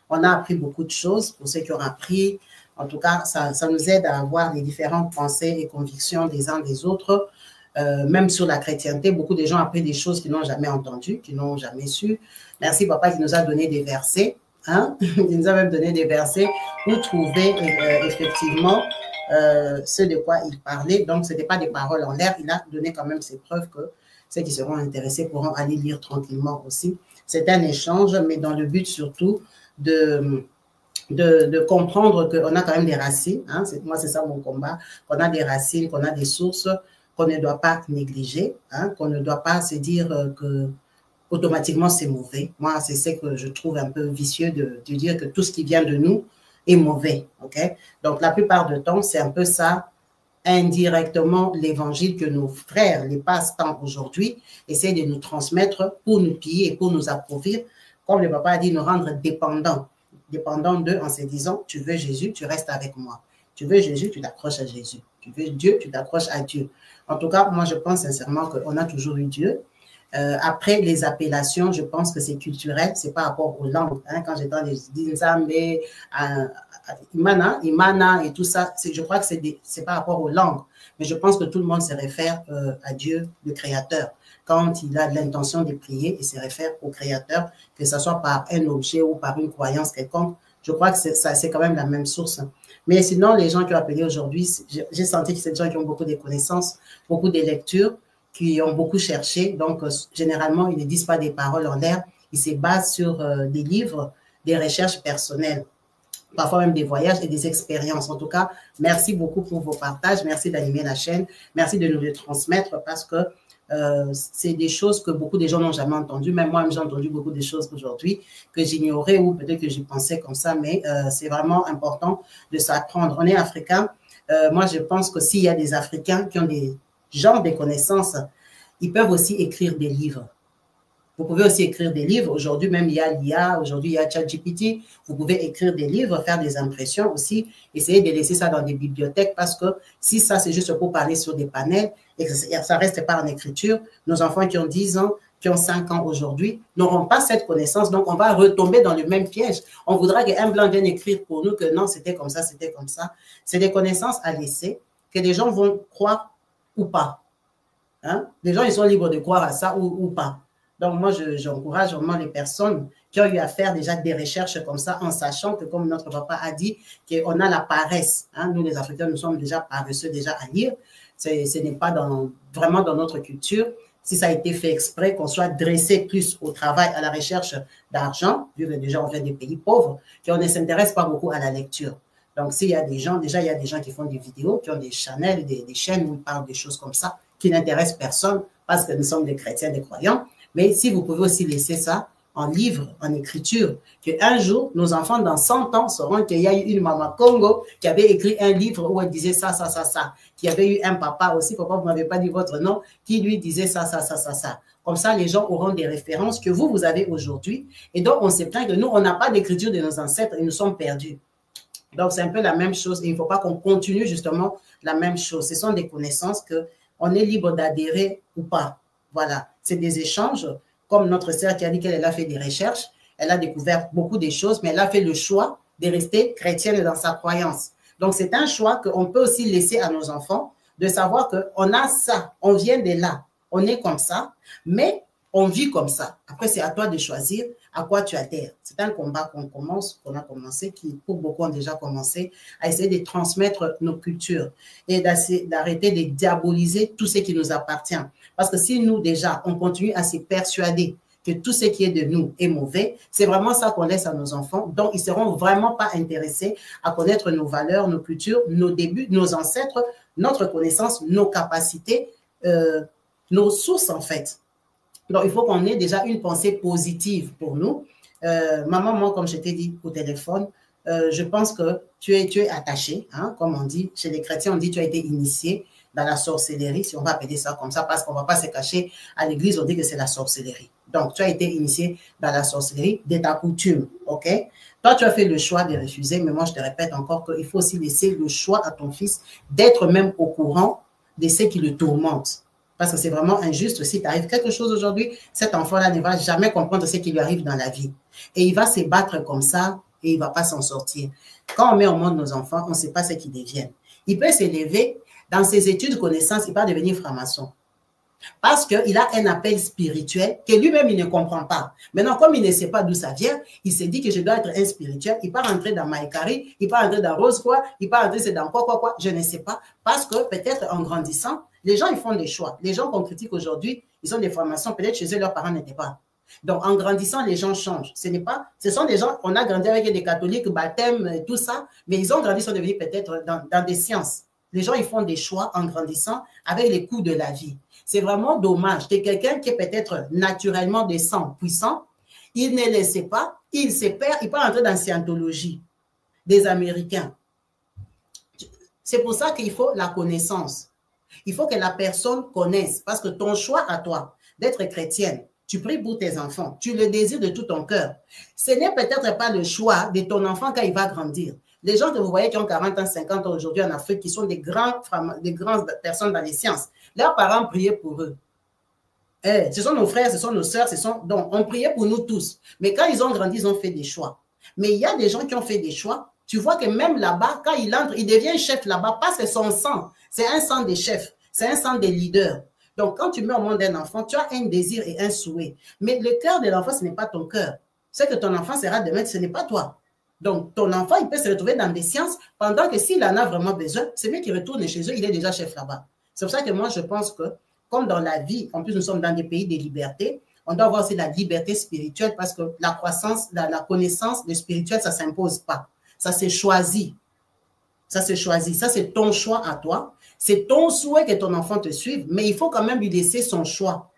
On a appris beaucoup de choses. Pour ceux qui ont appris, En tout cas, ça nous aide à avoir les différentes pensées et convictions des uns des autres. Même sur la chrétienté, beaucoup de gens ont appris des choses qu'ils n'ont jamais entendues, qu'ils n'ont jamais su. Merci, papa, qui nous a donné des versets. Hein? Il nous a même donné des versets pour trouver effectivement ce de quoi il parlait. Donc, ce n'était pas des paroles en l'air. Il a donné quand même ses preuves que ceux qui seront intéressés pourront aller lire tranquillement aussi. C'est un échange, mais dans le but surtout de comprendre qu'on a quand même des racines. Hein? Moi, c'est ça mon combat. Qu'on a des racines, qu'on a des sources, qu'on ne doit pas négliger, hein, qu'on ne doit pas se dire que automatiquement c'est mauvais. Moi, c'est ce que je trouve un peu vicieux de dire que tout ce qui vient de nous est mauvais. Okay? Donc, la plupart du temps, c'est un peu ça, indirectement, l'évangile que nos frères, les passe-temps aujourd'hui, essaient de nous transmettre pour nous piller et pour nous appauvrir. Comme le papa a dit, nous rendre dépendants d'eux en se disant, tu veux Jésus, tu restes avec moi. Tu veux Jésus, tu t'accroches à Jésus. Tu veux Dieu, tu t'accroches à Dieu. En tout cas, moi, je pense sincèrement qu'on a toujours eu Dieu. Après, les appellations, je pense que c'est culturel, c'est par rapport aux langues. Hein, quand j'étais dans les Dinzambe, Imana et tout ça, je crois que c'est par rapport aux langues. Mais je pense que tout le monde se réfère à Dieu, le Créateur. Quand il a l'intention de prier, il se réfère au Créateur, que ce soit par un objet ou par une croyance quelconque. Je crois que c'est quand même la même source. Mais sinon, les gens qui ont appelé aujourd'hui, j'ai senti que c'est des gens qui ont beaucoup de connaissances, beaucoup de lectures, qui ont beaucoup cherché. Donc, généralement, ils ne disent pas des paroles en l'air. Ils se basent sur des livres, des recherches personnelles, parfois même des voyages et des expériences. En tout cas, merci beaucoup pour vos partages. Merci d'animer la chaîne. Merci de nous le transmettre parce que c'est des choses que beaucoup de gens n'ont jamais entendues. Même moi, j'ai entendu beaucoup de choses aujourd'hui que j'ignorais ou peut-être que j'y pensais comme ça, mais c'est vraiment important de s'apprendre. On est africains. Moi, je pense que s'il y a des Africains qui ont des genres de connaissances, ils peuvent aussi écrire des livres. Vous pouvez aussi écrire des livres. Aujourd'hui, même, il y a l'IA. Aujourd'hui, il y a ChatGPT. Vous pouvez écrire des livres, faire des impressions aussi. Essayez de laisser ça dans des bibliothèques parce que si ça, c'est juste pour parler sur des panels et que ça reste pas en écriture, nos enfants qui ont 10 ans, qui ont 5 ans aujourd'hui, n'auront pas cette connaissance. Donc, on va retomber dans le même piège. On voudra qu'un blanc vienne écrire pour nous que non, c'était comme ça, c'était comme ça. C'est des connaissances à laisser que les gens vont croire ou pas. Hein? Les gens, ils sont libres de croire à ça ou pas. Donc, moi, j'encourage vraiment les personnes qui ont eu à faire déjà des recherches comme ça, en sachant que, comme notre papa a dit, qu'on a la paresse. Hein? Nous, les Africains, nous sommes déjà paresseux déjà à lire. Ce n'est pas vraiment dans notre culture. Si ça a été fait exprès, qu'on soit dressé plus au travail, à la recherche d'argent, vu que déjà on vient des pays pauvres, qu'on ne s'intéresse pas beaucoup à la lecture. Donc, s'il y a des gens, déjà, il y a des gens qui font des vidéos, qui ont des channels, des chaînes où ils parlent des choses comme ça, qui n'intéressent personne parce que nous sommes des chrétiens, des croyants. Mais si vous pouvez aussi laisser ça en livre, en écriture, qu'un jour, nos enfants, dans 100 ans, sauront qu'il y a eu une maman Congo qui avait écrit un livre où elle disait ça, ça, ça, ça. Qu'il y avait eu un papa aussi, papa, vous ne m'avez pas dit votre nom, qui lui disait ça, ça, ça, ça, ça. Comme ça, les gens auront des références que vous avez aujourd'hui. Et donc, on se plaint que nous, on n'a pas d'écriture de nos ancêtres et nous sommes perdus. Donc, c'est un peu la même chose et il ne faut pas qu'on continue justement la même chose. Ce sont des connaissances qu'on est libre d'adhérer ou pas. Voilà, c'est des échanges. Comme notre sœur qui a dit qu'elle a fait des recherches, elle a découvert beaucoup de choses, mais elle a fait le choix de rester chrétienne dans sa croyance. Donc, c'est un choix qu'on peut aussi laisser à nos enfants, de savoir qu'on a ça, on vient de là, on est comme ça, mais on vit comme ça. Après, c'est à toi de choisir à quoi tu adhères. C'est un combat qu'on a commencé, qui pour beaucoup ont déjà commencé, à essayer de transmettre nos cultures et d'arrêter de diaboliser tout ce qui nous appartient. Parce que si nous, déjà, on continue à se persuader que tout ce qui est de nous est mauvais, c'est vraiment ça qu'on laisse à nos enfants. Donc, ils ne seront vraiment pas intéressés à connaître nos valeurs, nos cultures, nos débuts, nos ancêtres, notre connaissance, nos capacités, nos sources, en fait. Donc, il faut qu'on ait déjà une pensée positive pour nous. Maman, moi, comme je t'ai dit au téléphone, je pense que tu es attaché, hein, comme on dit. Chez les chrétiens, on dit tu as été initié dans la sorcellerie, si on va appeler ça comme ça, parce qu'on ne va pas se cacher à l'église, on dit que c'est la sorcellerie. Donc, tu as été initié dans la sorcellerie de ta coutume, ok? Toi, tu as fait le choix de refuser, mais moi, je te répète encore qu'il faut aussi laisser le choix à ton fils d'être même au courant de ce qui le tourmente. Parce que c'est vraiment injuste. Si t'arrive quelque chose aujourd'hui, cet enfant-là ne va jamais comprendre ce qui lui arrive dans la vie. Et il va se battre comme ça et il ne va pas s'en sortir. Quand on met au monde nos enfants, on ne sait pas ce qu'ils deviennent. Il peut s'élever dans ses études de connaissances, il va devenir franc-maçon. Parce qu'il a un appel spirituel que lui-même, il ne comprend pas. Maintenant, comme il ne sait pas d'où ça vient, il se dit que je dois être un spirituel. Il peut rentrer dans Maïkari, il peut rentrer dans Rose quoi, il peut rentrer dans quoi, je ne sais pas. Parce que peut-être en grandissant, les gens, ils font des choix. Les gens qu'on critique aujourd'hui, ils ont des formations, peut-être chez eux, leurs parents n'étaient pas. Donc, en grandissant, les gens changent. Ce sont des gens, on a grandi avec des catholiques, baptême, tout ça, mais ils ont grandi, ils sont devenus peut-être dans des sciences. Les gens, ils font des choix en grandissant avec les coups de la vie. C'est vraiment dommage que quelqu'un qui est peut-être naturellement de sang puissant, il ne le sait pas, il se perd, il peut entrer dans la scientologie des Américains. C'est pour ça qu'il faut la connaissance. Il faut que la personne connaisse, parce que ton choix à toi d'être chrétienne, tu pries pour tes enfants, tu le désires de tout ton cœur. Ce n'est peut-être pas le choix de ton enfant quand il va grandir. Les gens que vous voyez qui ont 40 ans, 50 ans aujourd'hui en Afrique, qui sont des grandes personnes dans les sciences, leurs parents priaient pour eux. Ce sont nos frères, ce sont nos sœurs, donc on priait pour nous tous. Mais quand ils ont grandi, ils ont fait des choix. Mais il y a des gens qui ont fait des choix. Tu vois que même là-bas, quand il entre, il devient chef là-bas parce que son sang, c'est un sang des chefs, c'est un sang des leaders. Donc, quand tu mets au monde un enfant, tu as un désir et un souhait. Mais le cœur de l'enfant, ce n'est pas ton cœur. Ce que ton enfant sera demain, ce n'est pas toi. Donc, ton enfant, il peut se retrouver dans des sciences pendant que s'il en a vraiment besoin, c'est mieux qu'il retourne chez eux, il est déjà chef là-bas. C'est pour ça que moi, je pense que, comme dans la vie, en plus, nous sommes dans des pays de liberté, on doit avoir aussi la liberté spirituelle parce que la croissance, la connaissance, le spirituel, ça ne s'impose pas. Ça s'est choisi. Ça s'est choisi. Ça, c'est ton choix à toi. C'est ton souhait que ton enfant te suive, mais il faut quand même lui laisser son choix.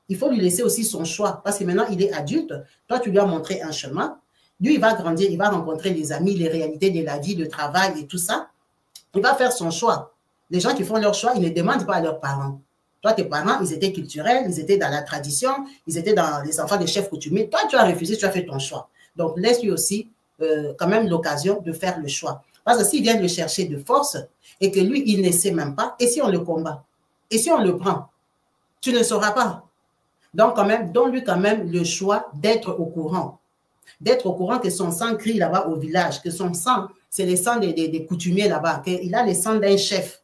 Il faut lui laisser aussi son choix parce que maintenant, il est adulte. Toi, tu lui as montré un chemin. Lui, il va grandir, il va rencontrer les amis, les réalités de la vie, le travail et tout ça. Il va faire son choix. Les gens qui font leur choix, ils ne demandent pas à leurs parents. Toi, tes parents, ils étaient culturels, ils étaient dans la tradition, ils étaient dans les enfants des chefs coutumiers. Toi, tu as refusé, tu as fait ton choix. Donc, laisse-lui aussi quand même l'occasion de faire le choix. Parce que s'il vient le chercher de force et que lui, il ne sait même pas, et si on le combat? Et si on le prend? Tu ne sauras pas. Donc, quand même, donne-lui quand même le choix d'être au courant. D'être au courant que son sang crie là-bas au village, que son sang, c'est le sang des coutumiers là-bas, qu'il a le sang d'un chef.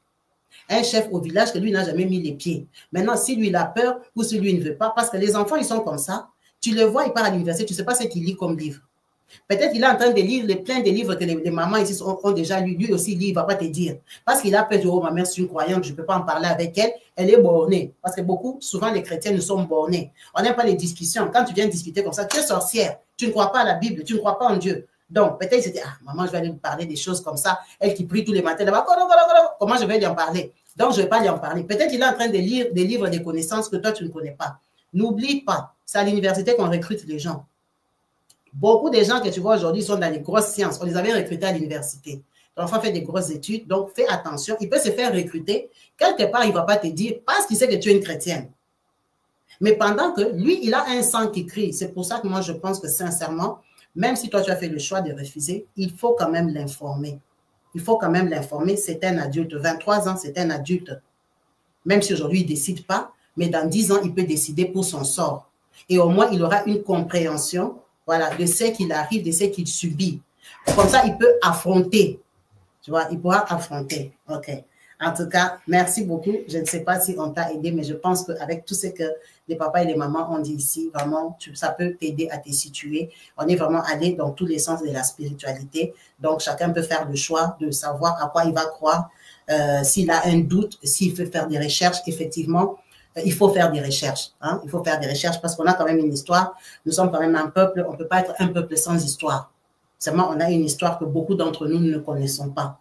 Un chef au village que lui n'a jamais mis les pieds. Maintenant, si lui il a peur ou si lui ne veut pas, parce que les enfants, ils sont comme ça, tu le vois, il part à l'université, tu ne sais pas ce qu'il lit comme livre. Peut-être qu'il est en train de lire plein de livres que les mamans ici ont déjà lu. Lui aussi, il ne va pas te dire. Parce qu'il a peur de « Oh, ma mère, c'est une croyante, je ne peux pas en parler avec elle. Elle est bornée. » Parce que souvent, les chrétiens, nous sommes bornés. On n'aime pas les discussions. Quand tu viens discuter comme ça, tu es sorcière. Tu ne crois pas à la Bible, tu ne crois pas en Dieu. Donc, peut-être c'était « Ah, maman, je vais aller lui parler des choses comme ça. Elle qui prie tous les matins là-bas. Comment je vais lui en parler? » Donc, je ne vais pas lui en parler. Peut-être qu'il est en train de lire des livres, des connaissances que toi, tu ne connais pas. N'oublie pas, c'est à l'université qu'on recrute les gens. Beaucoup de gens que tu vois aujourd'hui sont dans les grosses sciences. On les avait recrutés à l'université. L'enfant fait des grosses études, donc fais attention. Il peut se faire recruter. Quelque part, il ne va pas te dire parce qu'il sait que tu es une chrétienne. Mais pendant que lui, il a un sang qui crie. C'est pour ça que moi, je pense que sincèrement, même si toi, tu as fait le choix de refuser, il faut quand même l'informer. Il faut quand même l'informer. C'est un adulte. 23 ans, c'est un adulte. Même si aujourd'hui, il ne décide pas, mais dans 10 ans, il peut décider pour son sort. Et au moins, il aura une compréhension, voilà, de ce qu'il arrive, de ce qu'il subit. Comme ça, il peut affronter. Tu vois, il pourra affronter. OK. En tout cas, merci beaucoup. Je ne sais pas si on t'a aidé, mais je pense qu'avec tout ce que les papas et les mamans ont dit ici, vraiment, ça peut t'aider à te situer. On est vraiment allé dans tous les sens de la spiritualité. Donc, chacun peut faire le choix de savoir à quoi il va croire. S'il a un doute, s'il veut faire des recherches, effectivement, il faut faire des recherches. Hein? Il faut faire des recherches parce qu'on a quand même une histoire. Nous sommes quand même un peuple. On ne peut pas être un peuple sans histoire. Seulement, on a une histoire que beaucoup d'entre nous ne connaissons pas.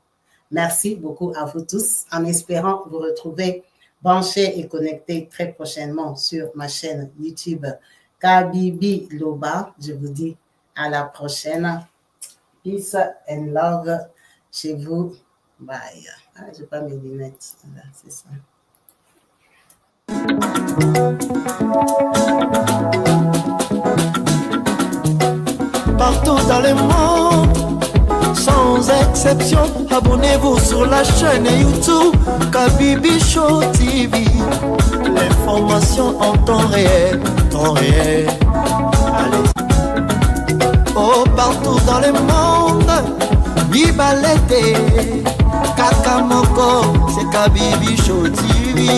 Merci beaucoup à vous tous, en espérant vous retrouver branchés et connectés très prochainement sur ma chaîne YouTube Kabibi Loba. Je vous dis à la prochaine. Peace and love chez vous. Bye. Ah, je n'ai pas mes lunettes. Voilà, c'est ça. Partout dans le monde, sans exception, abonnez-vous sur la chaîne YouTube Kabibi Show TV. L'information en temps réel, temps réel. Allez. Oh. partout dans le monde. Bibalete, Kakamoko, c'est Kabibi Show TV.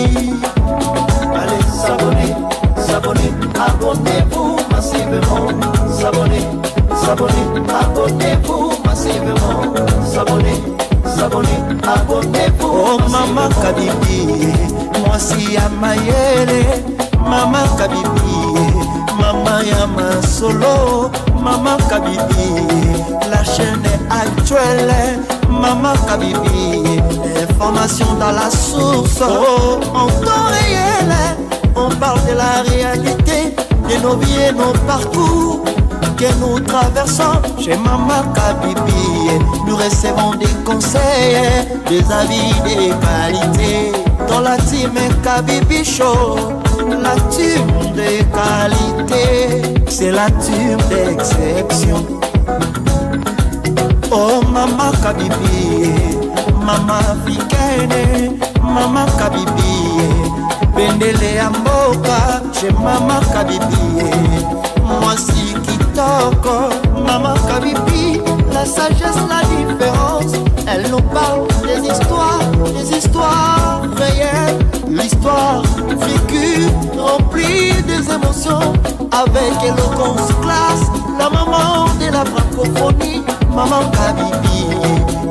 Allez, s'abonner, s'abonner, abonnez-vous massivement. S'abonner, s'abonner, abonnez-vous massivement. S'abonner, s'abonner, abonnez-vous. Oh Maman Kabibi, moi si Amayele, Maman Kabibi, Maman Yama Solo, Maman Kabibi, la chaîne est actuelle, Maman Kabibi, information dans la source, oh, en temps réel, on parle de la réalité, de nos vies et nos parcours que nous traversons chez Maman Kabibi. Nous recevons des conseils, des avis, des qualités. Dans la team Kabibi Show, la team de qualité, c'est la team d'exception. Oh Maman Kabibi, Maman africaine, Maman Kabibi, Bendele Amboka, chez Maman Kabibi. Moi si Kitoko, Maman Kabibi, la sagesse, la différence. Elle nous parle des histoires réelles, l'histoire vécue, remplie des émotions, avec éloquence, classe, la maman de la francophonie, Maman Kabibi,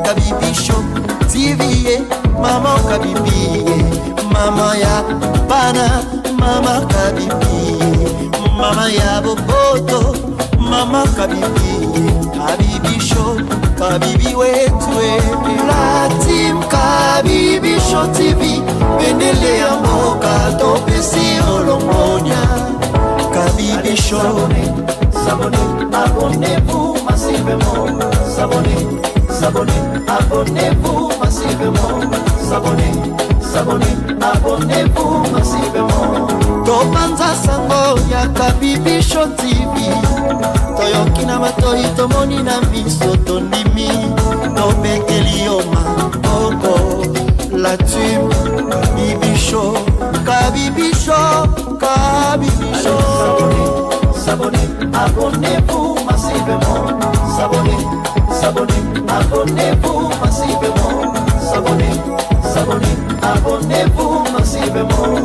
Kabibi Show TV, Maman Kabibi, Maman ya Bana, Maman Kabibi, Maman ya Boboto, Maman Kabibi, Kabibi Show, Kabibi wetwe. La team Kabibi Show TV, Benele Amboka, Topesi Olombonia. Kabibi Show, s'abonnez, abonnez-vous massivement. S'abonnez, s'abonnez, abonnez-vous massivement. S'abonnez, s'abonnez, abonnez-vous massivement. Topanza sango ya Kabibi Show TV. Toyoki na matoi tomoni na miso tondimi. Tobekeli yo maboko. La team Kabibi Show, Kabibi Show, Kabibi Show. S'abonnez, s'abonnez, abonnez-vous massivement. S'abonnez, s'abonnez, abonnez-vous massivement. S'abonnez, s'abonnez, abonnez-vous massivement.